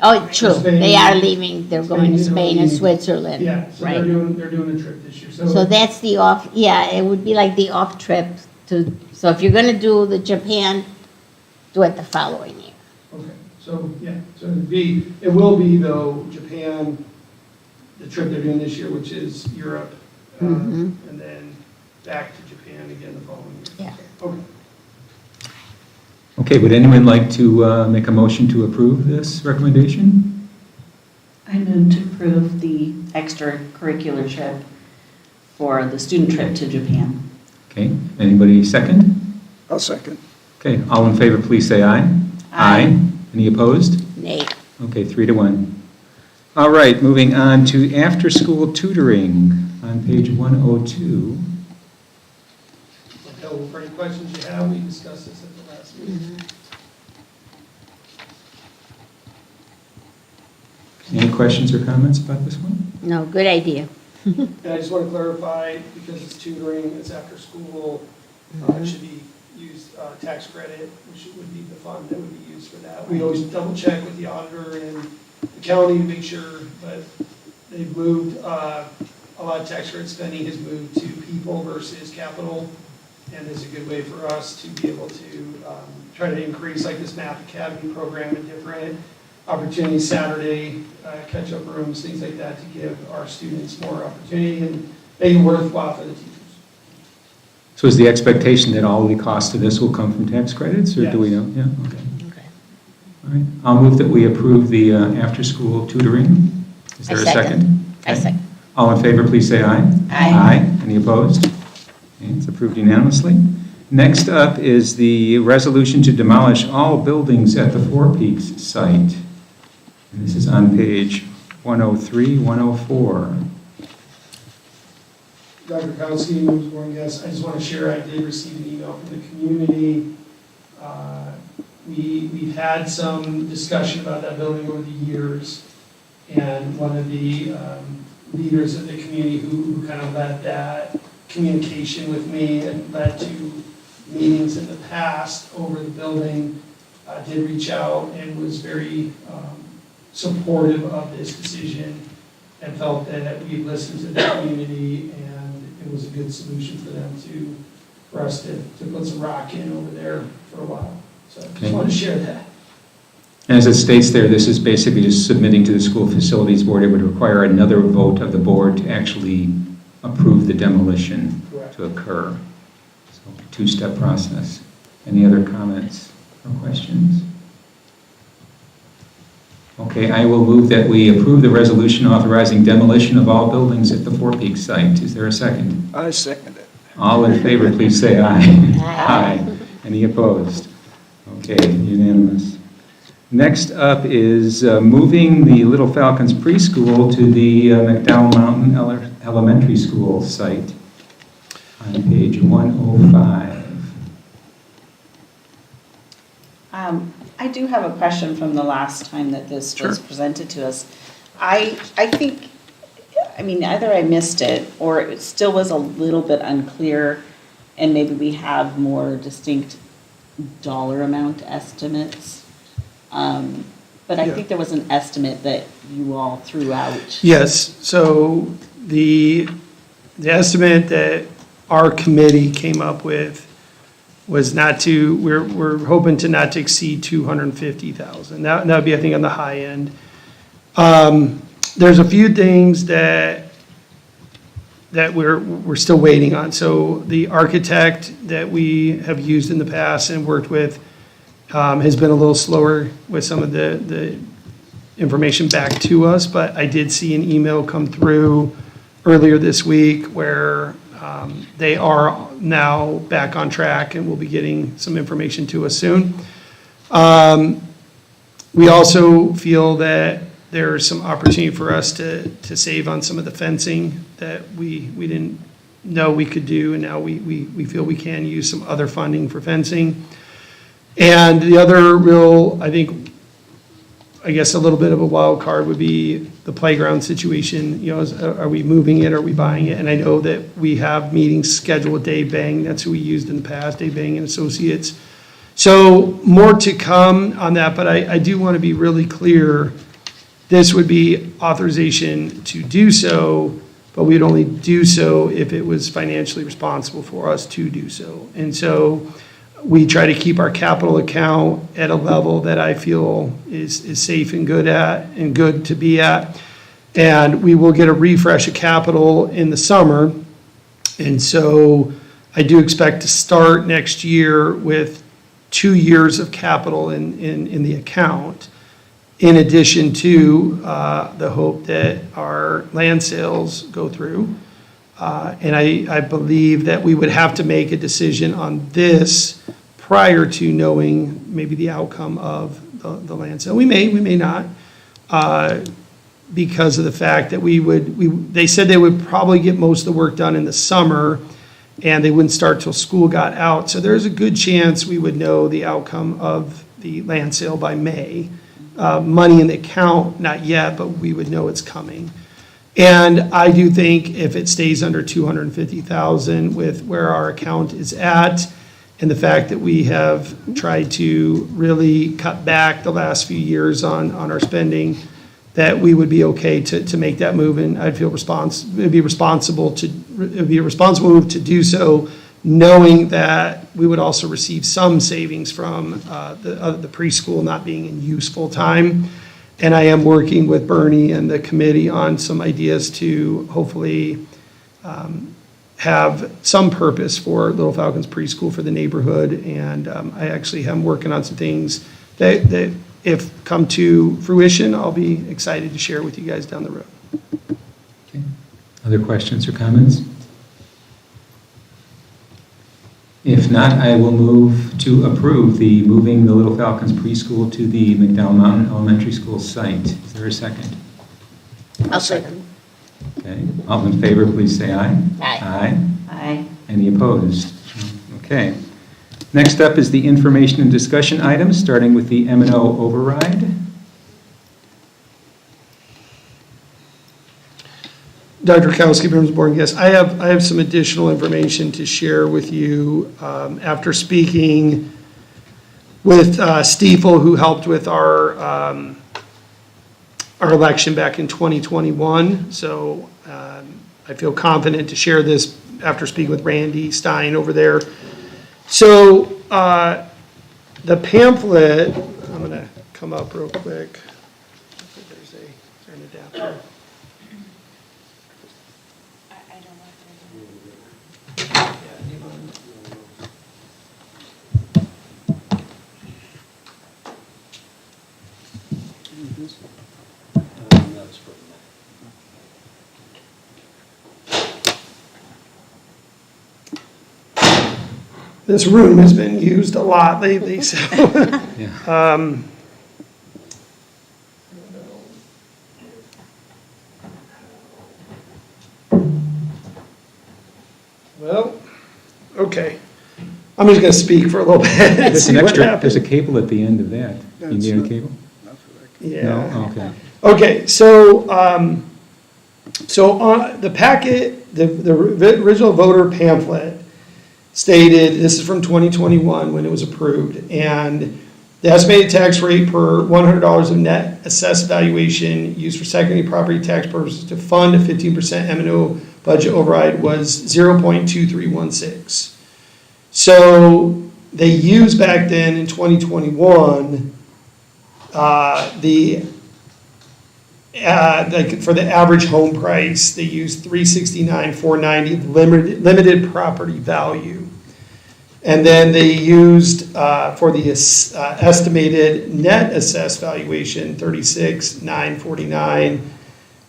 oh, true, Spain. they are leaving, they're going to Spain and Italy. Switzerland, Yeah, so right? they're doing a trip this year. So that's the off, yeah, it would be like the off trip to, so if you're gonna do the Japan, do it the following year. Okay, so, yeah, so it will be though, Japan, the trip they're doing this year, which is Europe, Mhm. and then back to Japan again the following year. Yeah. Okay. Okay, would anyone like to make a motion to approve this recommendation? I move to approve the extracurricular trip for the student trip to Japan. Okay, anybody second? I'll second. Okay, all in favor, please say aye. Aye. Any opposed? Nay. Okay, 3-1. All right, moving on to after-school tutoring on page 102. So for any questions you have, we discussed this at the last meeting. Any questions or comments about this one? No, good idea. And I just want to clarify, because it's tutoring, it's after school, it should be used, tax credit, which would be the fund that would be used for that. We always double check with the auditor and the county to make sure, but they've moved, a lot of tax credit spending has moved to people versus capital and is a good way for us to be able to try to increase like this Math Academy program and different opportunities, Saturday, catch-up rooms, things like that, to give our students more opportunity and make it worthwhile for the teachers. So is the expectation that all the cost of this will come from tax credits, or do we Yes. know? Yeah, okay. All right, I'll move that we approve the after-school tutoring. Is there a second? I second. All in favor, please say aye. Aye. Any opposed? Okay, it's approved unanimously. Next up is the resolution to demolish all buildings at the Four Peaks site. And this is on page 103, 104. Dr. Kowski, members of the board, yes, I just want to share, I did receive an email from the community. We've had some discussion about that building over the years, and one of the leaders of the community who kind of led that communication with me and led to meetings in the past over the building, did reach out and was very supportive of this decision, and felt that we listened to the community and it was a good solution for them for us to put some rock in over there for a while. So I just want to share that. And as it states there, this is basically just submitting to the school facilities board. It would require another vote of the board to actually approve the demolition to occur. So two-step process. Any other comments or questions? Okay, I will move that we approve the resolution authorizing demolition of all buildings at the Four Peaks site. Is there a second? I second it. All in favor, please say aye. Aye. Any opposed? Okay, unanimous. Next up is moving the Little Falcons preschool to the McDowell Mountain Elementary School site on page 105. I do have a question from the last time that this was presented to us. I think, I mean, either I missed it or it still was a little bit unclear, and maybe we have more distinct dollar amount estimates. But I think there was an estimate that you all threw out. Yes, so the estimate that our committee came up with was not to, we're hoping to not to exceed 250,000. That would be, I think, on the high end. There's a few things that we're still waiting on. So the architect that we have used in the past and worked with has been a little slower with some of the information back to us, but I did see an email come through earlier this week where they are now back on track and will be getting some information to us soon. We also feel that there's some opportunity for us to save on some of the fencing that we didn't know we could do, and now we feel we can use some other funding for fencing. And the other real, I guess a little bit of a wild card would be the playground situation. You know, are we moving it, are we buying it? And I know that we have meetings scheduled with Dave Bang, that's who we used in the past, Dave Bang and Associates. So more to come on that, but I do want to be really clear, this would be authorization to do so, but we'd only do so if it was financially responsible for us to do so. And so we try to keep our capital account at a level that I feel is safe and good to be at. And we will get a refresh of capital in the summer. And so I do expect to start next year with 2 years of capital in the account, in addition to the hope that our land sales go through. And I believe that we would have to make a decision on this prior to knowing maybe the outcome of the land sale. We may not, because of the fact that they said they would probably get most of the work done in the summer, and they wouldn't start till school got out. So there's a good chance we would know the outcome of the land sale by May. Money in the account, not yet, but we would know it's coming. And I do think if it stays under 250,000 with where our account is at, and the fact that we have tried to really cut back the last few years on our spending, that we would be okay to make that move, and I'd feel it would be a responsible move to do so, knowing that we would also receive some savings from the preschool not being in use full-time. And I am working with Bernie and the committee on some ideas to hopefully have some purpose for Little Falcons preschool for the neighborhood. And I actually am working on some things that if come to fruition, I'll be excited to share with you guys down the road. Okay. Other questions or comments? If not, I will move to approve the moving the Little Falcons preschool to the McDowell Mountain Elementary School site. Is there a second? I'll second. Okay, all in favor, please say aye. Aye. Aye. Aye. Any opposed? Okay. Next up is the information and discussion items, starting with the M&O override. Dr. Kowski, members of the board, and guests, I have some additional information to share with you after speaking with Stiefel, who helped with our election back in 2021. So I feel confident to share this after speaking with Randy Stein over there. So the pamphlet, I'm going to come up real quick. There's an adapter. This room has been used a lot lately, so. Well, okay. I'm just going to speak for a little bit. There's an extra, there's a cable at the end of that. You That's need a not- cable? Yeah. No? Okay. Okay, so, on the packet, the original voter pamphlet stated, this is from 2021 when it was approved, and the estimated tax rate per $100 of net assessed valuation used for secondary property tax purposes to fund a 15% M&O budget override was 0.2316. So they used back then in 2021, for the average home price, they used $369,490 limited property value. And then they used for the estimated net assessed valuation, $36,949,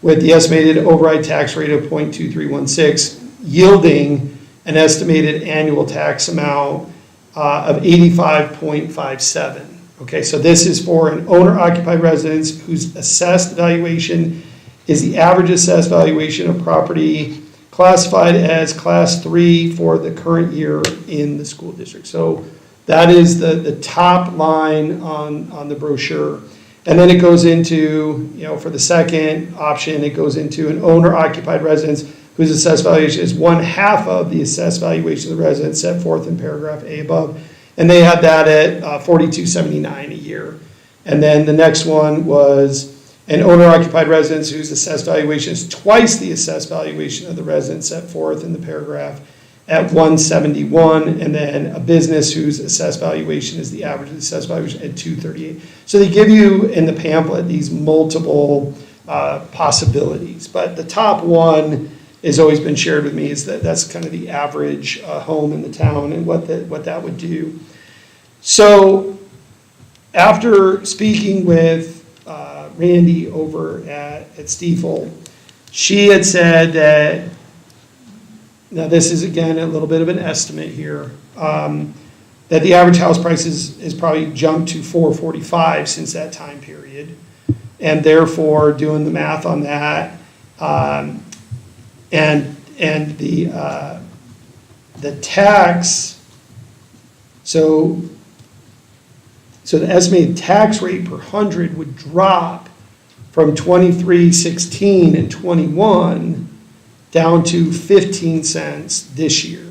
with the estimated override tax rate of 0.2316, yielding an estimated annual tax amount of 85.57. Okay, so this is for an owner-occupied residence whose assessed valuation is the average assessed valuation of property classified as Class 3 for the current year in the school district. So that is the top line on the brochure. And then it goes into, for the second option, it goes into an owner-occupied residence whose assessed valuation is 1/2 of the assessed valuation of the residence set forth in paragraph A above. And they had that at $42.79 a year. And then the next one was an owner-occupied residence whose assessed valuation is twice the assessed valuation of the residence set forth in the paragraph at $171, and then a business whose assessed valuation is the average of the assessed valuation at $238. So they give you in the pamphlet these multiple possibilities, but the top one has always been shared with me is that's kind of the average home in the town and what that would do. So after speaking with Randy over at Stiefel, she had said that, now this is again a little bit of an estimate here, that the average house price is probably jumped to $445 since that time period, and therefore doing the math on that, and the tax, so the estimated tax rate per 100 would drop from 23.16 and 21 down to 15 cents this year.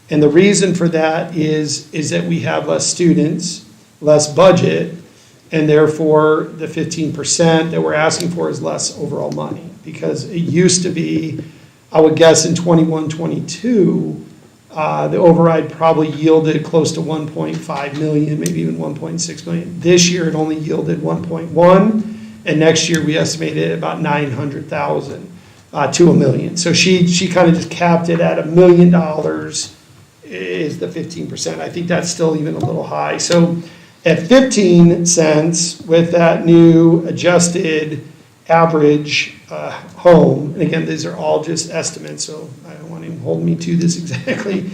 And the reason for that is that we have less students, less budget, and therefore the 15% that we're asking for is less overall money. Because it used to be, I would guess in 21, 22, The override probably yielded close to 1.5 million, maybe even 1.6 million. This year, it only yielded 1.1, and next year, we estimated about 900,000 to $1 million. So she kind of just capped it at $1 million is the 15%. I think that's still even a little high. So at 15 cents with that new adjusted average home, and again, these are all just estimates, so I don't want him holding me to this exactly.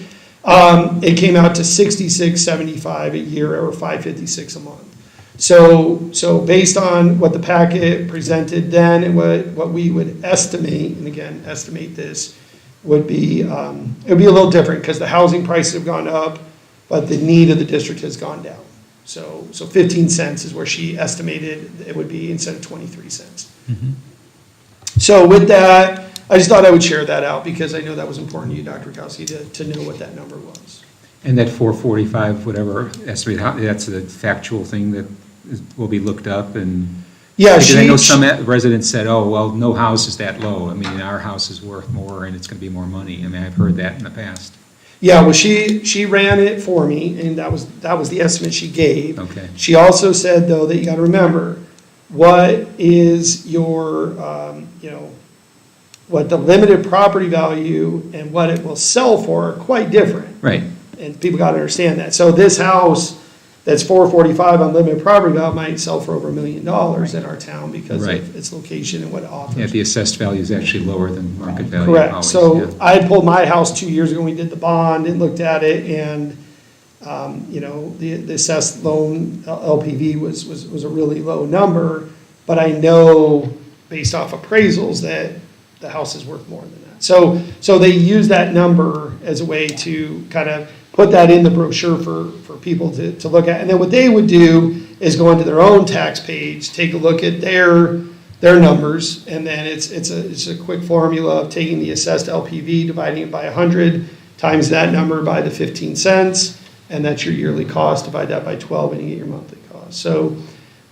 It came out to $66.75 a year or $556 a month. So based on what the packet presented then and what we would estimate, and again, estimate this, would be, it would be a little different because the housing prices have gone up, but the need of the district has gone down. So 15 cents is where she estimated it would be instead of 23 cents. So with that, I just thought I would share that out because I know that was important to you, Dr. Kowski, to know what that number was. And that 445, whatever estimate, that's a factual thing that will be looked up and. Yeah, because I know some residents said, oh, well, no house is that low. I mean, our house is worth more and it's going to be more money. I mean, I've heard that in the past. Yeah, well, she ran it for me, and that was the estimate she gave. Okay. She also said, though, that you got to remember, what is your, what the limited property value and what it will sell for are quite different. Right. And people got to understand that. So this house that's 445 on limited property value might sell for over $1 million in our town because of its location and what it offers. Yeah, the assessed value is actually lower than market value. Correct. Always, So yeah. I had pulled my house 2 years ago, we did the bond and looked at it, and, the assessed loan LPV was a really low number, but I know based off appraisals that the house is worth more than that. So they use that number as a way to kind of put that in the brochure for people to look at. And then what they would do is go into their own tax page, take a look at their numbers, and then it's a quick formula of taking the assessed LPV, dividing it by 100, times that number by the 15 cents, and that's your yearly cost, divide that by 12, and you get your monthly cost. So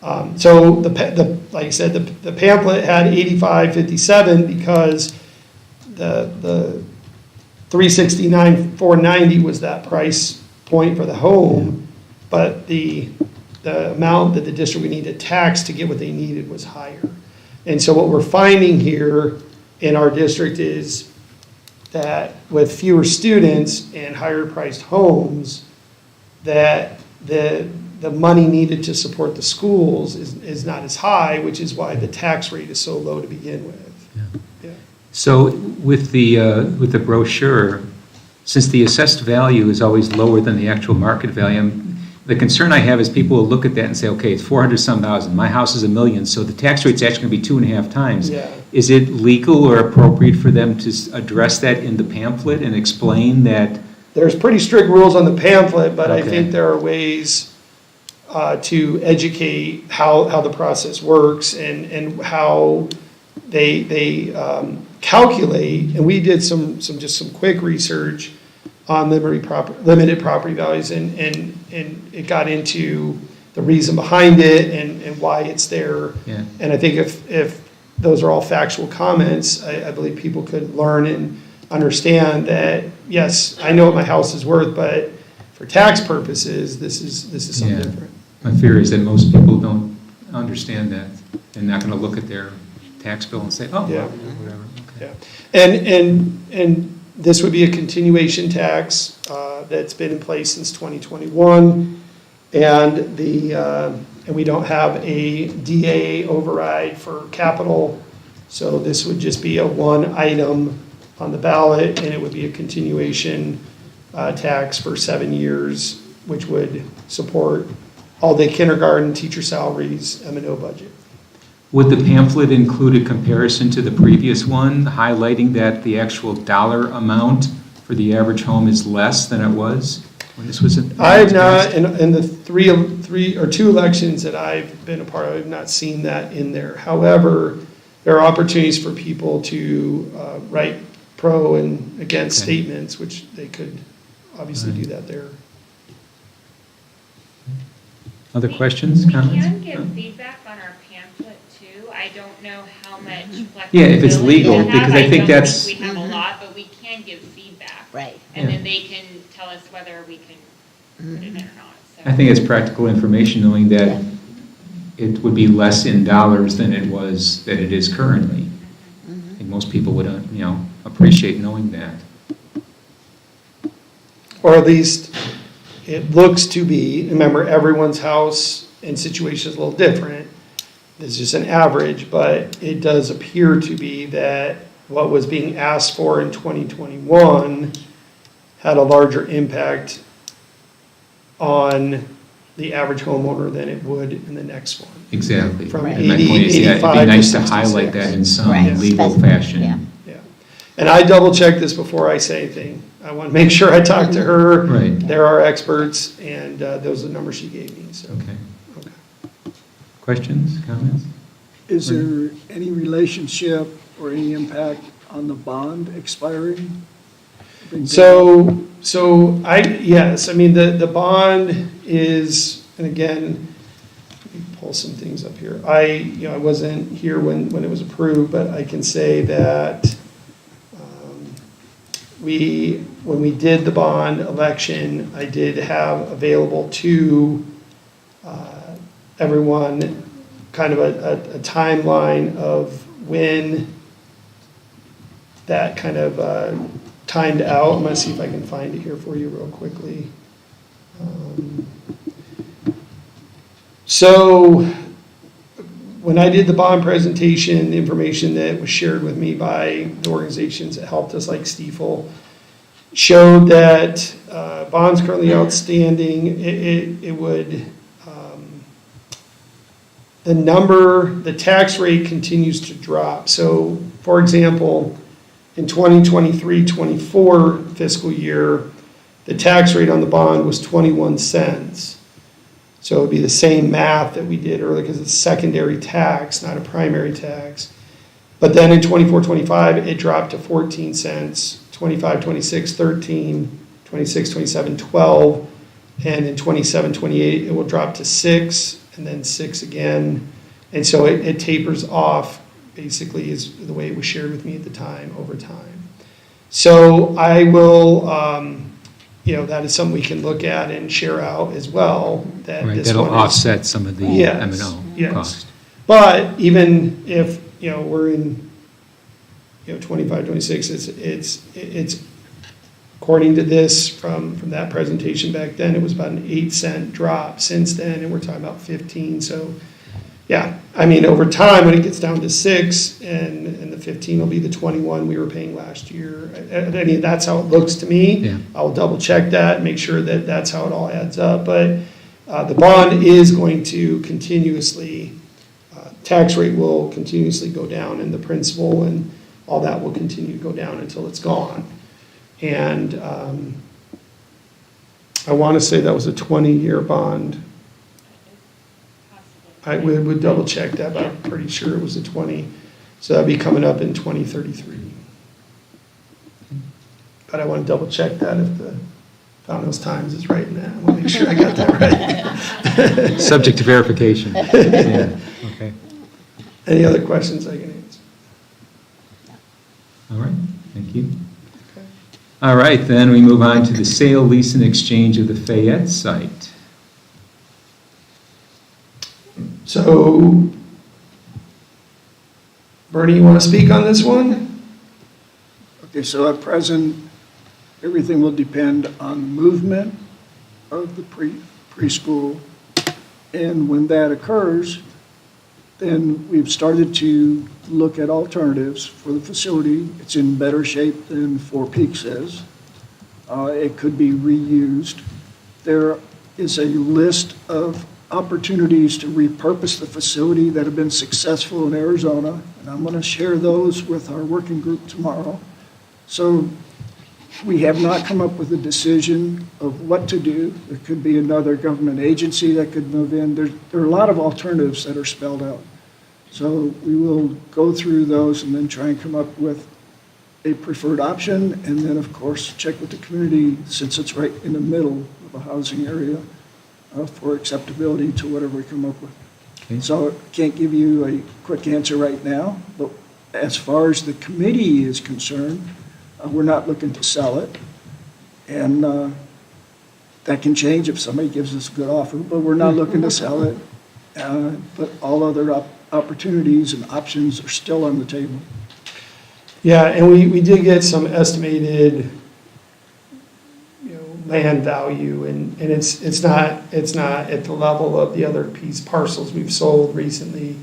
like I said, the pamphlet had 85.57 because the 369,490 was that price point for the home, but the amount that the district would need to tax to get what they needed was higher. And so what we're finding here in our district is that with fewer students and higher priced homes, that the money needed to support the schools is not as high, which is why the tax rate is so low to begin with. Yeah. So with the brochure, since the assessed value is always lower than the actual market value, the concern I have is people will look at that and say, okay, it's 400-some thousand, my house is $1 million, so the tax rate's actually going to be 2.5 times. Yeah. Is it legal or appropriate for them to address that in the pamphlet and explain that? There's pretty strict rules on the pamphlet, but I Okay. think there are ways to educate how the process works and how they calculate. And we did some quick research on limited property values, and it got into the reason behind it and why it's there. Yeah. And I think if those are all factual comments, I believe people could learn and understand that, yes, I know what my house is worth, but for tax purposes, this is something Yeah. different. My fear is that most people don't understand that. They're not going to look at their tax bill and say, oh, Yeah. well, whatever. Okay. Yeah. And this would be a continuation tax that's been in place since 2021, and we don't have a DA override for capital, so this would just be a one item on the ballot, and it would be a continuation tax for 7 years, which would support all-day kindergarten, teacher salaries, M&O budget. Would the pamphlet include a comparison to the previous one, highlighting that the actual dollar amount for the average home is less than it was when this was? I have not, in the three or two elections that I've been a part of, I have not seen that in there. However, there are opportunities for people to write pro and against statements, which they could obviously do that there. Other questions, comments? We can give feedback on our pamphlet too. I don't know how much flexibility Yeah, if it's legal, we have. because I think that's- We have a lot, but we can give feedback. Right. and Yeah. then they can tell us whether we can put it in or not, so. I think it's practical information, knowing that it would be less in dollars than it is currently. I think most people would, appreciate knowing that. Or at least it looks to be, remember, everyone's house and situation is a little different. This is just an average, but it does appear to be that what was being asked for in 2021 had a larger impact on the average homeowner than it would in the next one. Exactly. From And my 80, point is, yeah, it'd 85 be to nice to 66. highlight that in some Right. legal Spec- fashion. yeah. Yeah. And I double check this before I say anything. I want to make sure I talk to her. Right. They're our experts, and those are the numbers she gave me, so. Okay. Questions, comments? Is there any relationship or any impact on the bond expiring? Yes, I mean, the bond is, and again, let me pull some things up here. I wasn't here when it was approved, but I can say that when we did the bond election, I did have available to everyone kind of a timeline of when that kind of timed out. I'm going to see if I can find it here for you real quickly. So when I did the bond presentation, the information that was shared with me by the organizations that helped us, like Stiefel, showed that bonds currently outstanding, it would, the tax rate continues to drop. So, for example, in 2023-24 fiscal year, the tax rate on the bond was 21 cents. So it would be the same math that we did earlier, because it's secondary tax, not a primary tax. But then in 24-25, it dropped to 14 cents, 25-26, 13, 26-27, 12, and in 27-28, it will drop to 6, and then 6 again. And so it tapers off, basically, is the way it was shared with me at the time, over time. So I will, that is something we can look at and share out as well. Right, This that'll one is- offset some of the Yes, M&O yes. cost. But even if, we're in, 25, 26, it's according to this from that presentation back then, it was about an 8-cent drop since then, and we're talking about 15. So, yeah, I mean, over time, when it gets down to 6, and the 15 will be the 21 we were paying last year. I mean, that's how it looks to me. Yeah. I'll double check that, make sure that that's how it all adds up. But the bond is going to continuously, tax rate will continuously go down, and the principal and all that will continue to go down until it's gone. And I want to say that was a 20-year bond. I would double check that, but I'm pretty sure it was a 20. So that'd be coming up in 2033. But I want to double check that if the Fountainhills Times is right in that. I want to make sure I got that right. Subject to verification. Yeah, okay. Any other questions I can answer? All right, thank you. All right, then we move on to the sale, lease, and exchange of the Fayette site. So, Bernie, you want to speak on this one? Okay, so at present, everything will depend on movement of the preschool. And when that occurs, then we've started to look at alternatives for the facility. It's in better shape than Four Peaks is. It could be reused. There is a list of opportunities to repurpose the facility that have been successful in Arizona, and I'm going to share those with our working group tomorrow. So we have not come up with a decision of what to do. There could be another government agency that could move in. There are a lot of alternatives that are spelled out. So we will go through those and then try and come up with a preferred option, and then, of course, check with the community, since it's right in the middle of a housing area, for acceptability to whatever we come up with. Okay. So I can't give you a quick answer right now, but as far as the committee is concerned, we're not looking to sell it. And that can change if somebody gives us a good offer, but we're not looking to sell it. But all other opportunities and options are still on the table. Yeah, and we did get some estimated, land value, and it's not at the level of the other parcels we've sold recently.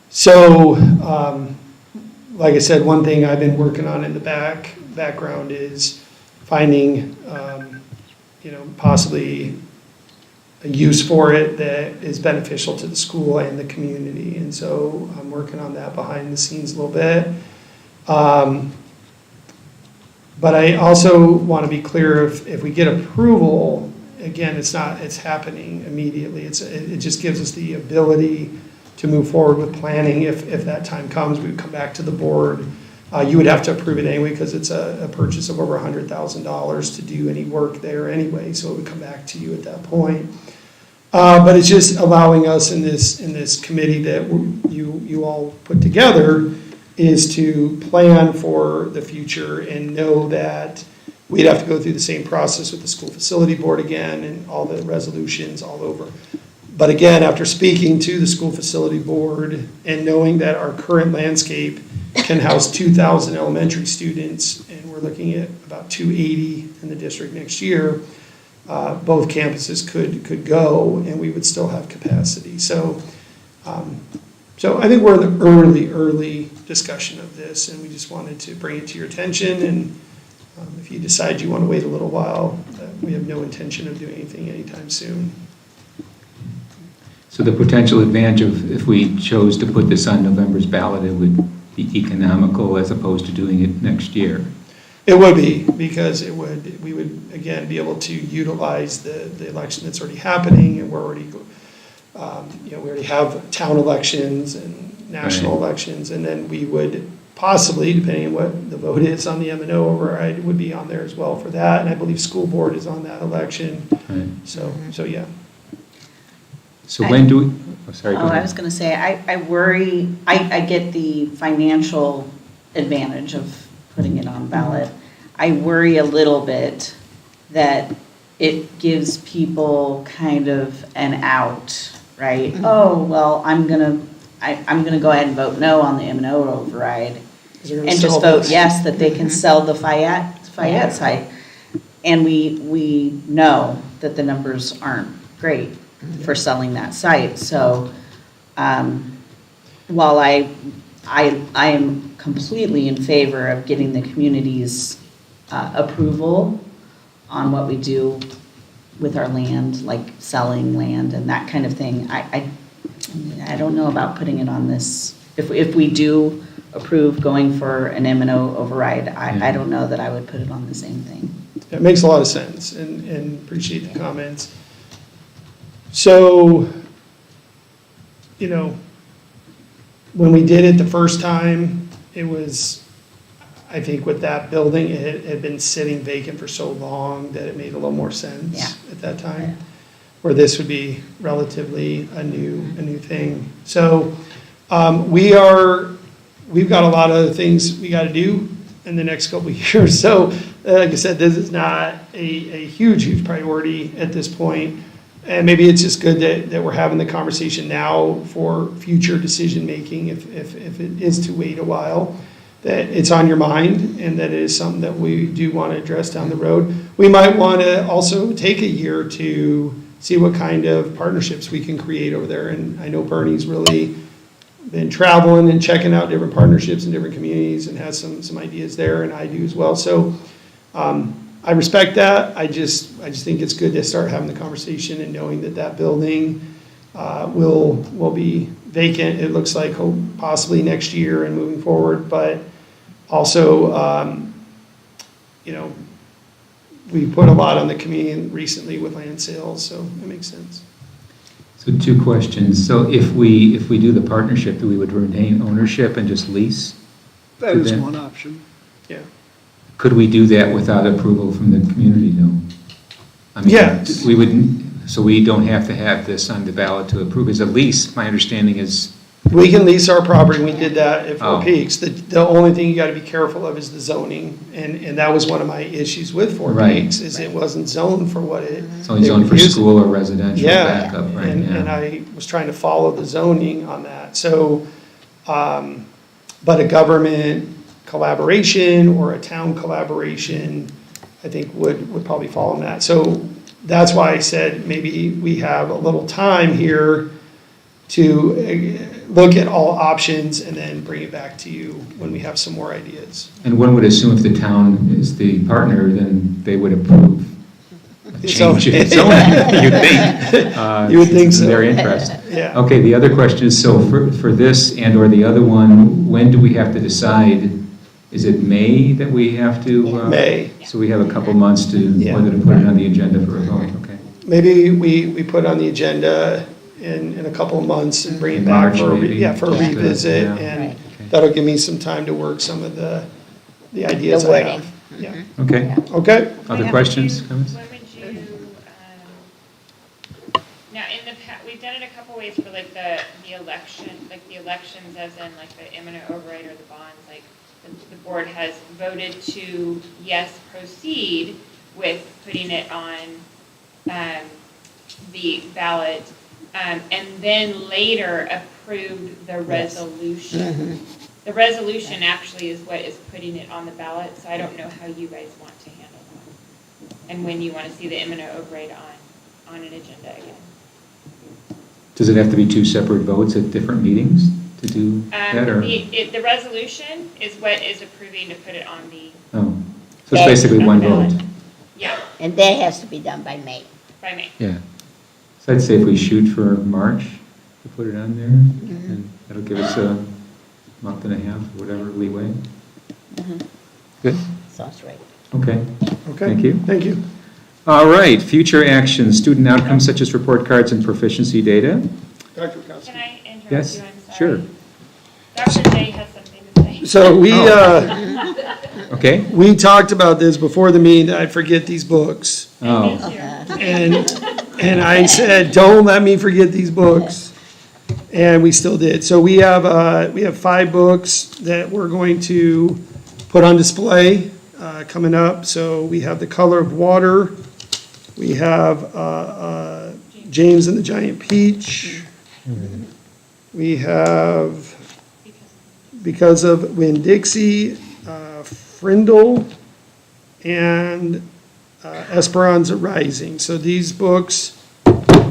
So, like I said, one thing I've been working on in the background is finding, possibly a use for it that is beneficial to the school and the community. And so I'm working on that behind the scenes a little bit. But I also want to be clear, if we get approval, again, it's happening immediately. It just gives us the ability to move forward with planning. If that time comes, we would come back to the board. You would have to approve it anyway because it's a purchase of over $100,000 to do any work there anyway, so it would come back to you at that point. But it's just allowing us in this committee that you all put together is to plan for the future and know that we'd have to go through the same process with the school facility board again and all the resolutions all over. But again, after speaking to the school facility board and knowing that our current landscape can house 2,000 elementary students, and we're looking at about 280 in the district next year, both campuses could go and we would still have capacity. So I think we're in the early discussion of this, and we just wanted to bring it to your attention. And if you decide you want to wait a little while, we have no intention of doing anything anytime soon. So the potential advantage of if we chose to put this on November's ballot, it would be economical as opposed to doing it next year. It would be, because we would again be able to utilize the election that's already happening, and we're already, we already have town elections and national elections, and then we would possibly, depending on what the vote is on the M&O override, would be on there as well for that, and I believe school board is on that election. So yeah. So when do we? Oh, sorry. Go ahead. I was going to say, I worry. I get the financial advantage of putting it on ballot. I worry a little bit that it gives people kind of an out, right? Oh, well, I'm gonna go ahead and vote no on the M&O override, and just vote yes that they can sell the Fayette site. And we know that the numbers aren't great for selling that site. So while I am completely in favor of getting the community's approval on what we do with our land, like selling land and that kind of thing, I don't know about putting it on this. If we do approve going for an M&O override, I don't know that I would put it on the same thing. It makes a lot of sense, and appreciate the comments. So, when we did it the first time, it was, I think with that building, it had been sitting vacant for so long that it made a little more sense at that time, where this would be relatively a new thing. So we've got a lot of things we got to do in the next couple of years. So like I said, this is not a huge priority at this point. And maybe it's just good that we're having the conversation now for future decision-making, if it is to wait a while, that it's on your mind and that it is something that we do want to address down the road. We might want to also take a year to see what kind of partnerships we can create over there. And I know Bernie's really been traveling and checking out different partnerships in different communities and has some ideas there, and I do as well. So I respect that. I just think it's good to start having the conversation and knowing that building will be vacant. It looks like possibly next year and moving forward, but also, we put a lot on the community recently with land sales, so it makes sense. So 2 questions. So if we do the partnership, we would retain ownership and just lease? That is one option. Yeah. Could we do that without approval from the community, though? I mean, yes. So we don't have to have this on the ballot to approve. As a lease, my understanding is We can lease our property, we did that at Four Oh. Peaks. The only thing you gotta be careful of is the zoning, and that was one of my issues with Four Right. Peaks, is it wasn't zoned for what it. It's only they zoned were for using. school or residential Yeah, backup, right, and yeah. I was trying to follow the zoning on that, so, but a government collaboration or a town collaboration, I think would probably fall in that. So that's why I said maybe we have a little time here to look at all options and then bring it back to you when we have some more ideas. And one would assume if the town is the partner, then they would approve a change in zoning, you'd think. You would think so. Their interest. Yeah. Okay, the other question is, so for this and/or the other one, when do we have to decide? Is it May that we have to? May. So we have a couple months to, Yeah. whether to put it on the agenda for a vote, okay? Maybe we put on the agenda in a couple of months and bring it In back March, for, maybe? yeah, for a Just to- revisit, yeah. and Right. that'll give me some time to work some of the ideas The I wording. have. Yeah, Okay, okay? other questions, comments? When would you, now in the we've done it a couple ways for like the election, like the elections as in like the eminent override or the bonds, like the board has voted to, yes, proceed with putting it on, the ballot, and then later approved the resolution. The resolution actually is what is putting it on the ballot, so I don't know how you guys want to handle that. And when you want to see the eminent override on an agenda again. Does it have to be two separate votes at different meetings to do that, or? The resolution is what is approving to put it on the, Oh, so it's basically one vote. yeah, And that has to be done by May. by May. Yeah. So I'd say if we shoot for March to put it on there, and that'll give us a month and a half, or whatever leeway. Good, Sounds right. okay, Okay. thank you. Thank you. All right, future actions, student outcomes such as report cards and proficiency data. Dr. Kowski. Can I interrupt Yes, you? I'm sorry. sure. Dr. J has something to say. So Okay. we talked about this before the meeting, that I'd forget these books. Oh, And I said, don't let me forget these books. And we still did. So we have 5 books that we're going to put on display coming up. So we have The Color of Water. We have James and the Giant Peach. We have Because of Winn-Dixie, Frindle, and Esperanza Rising. So these books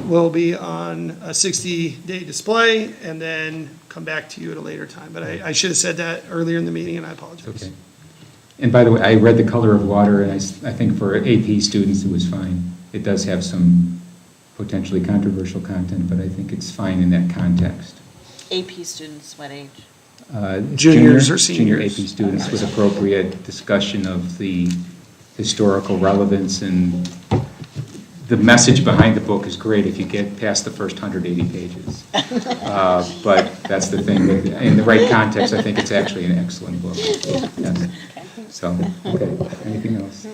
will be on a 60-day display and then come back to you at a later time. But I should have said that earlier in the meeting, and I apologize. okay. And by the way, I read The Color of Water, and I think for AP students, it was fine. It does have some potentially controversial content, but I think it's fine in that context. AP students, what age? Juniors or Junior AP seniors. students with appropriate discussion of the historical relevance, and the message behind the book is great if you get past the first 180 pages. But that's the thing, in the right context, I think it's actually an excellent book. Yes. So, okay, anything else?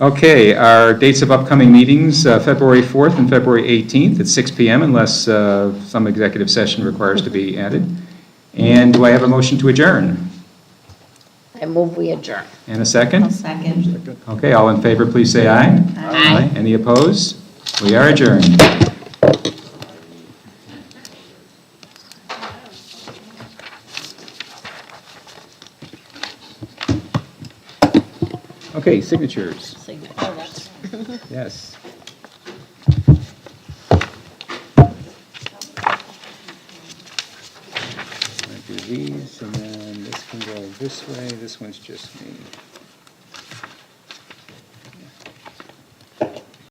Okay, our dates of upcoming meetings, February 4th and February 18th at 6 PM, unless some executive session requires to be added. And do I have a motion to adjourn? I move we adjourn. And a second? Second. Okay, all in favor, please say aye. Aye. Any opposed? We are adjourned. Okay, signatures. Oh, that's. Yes. I do these, and then this can go this way. This one's just me.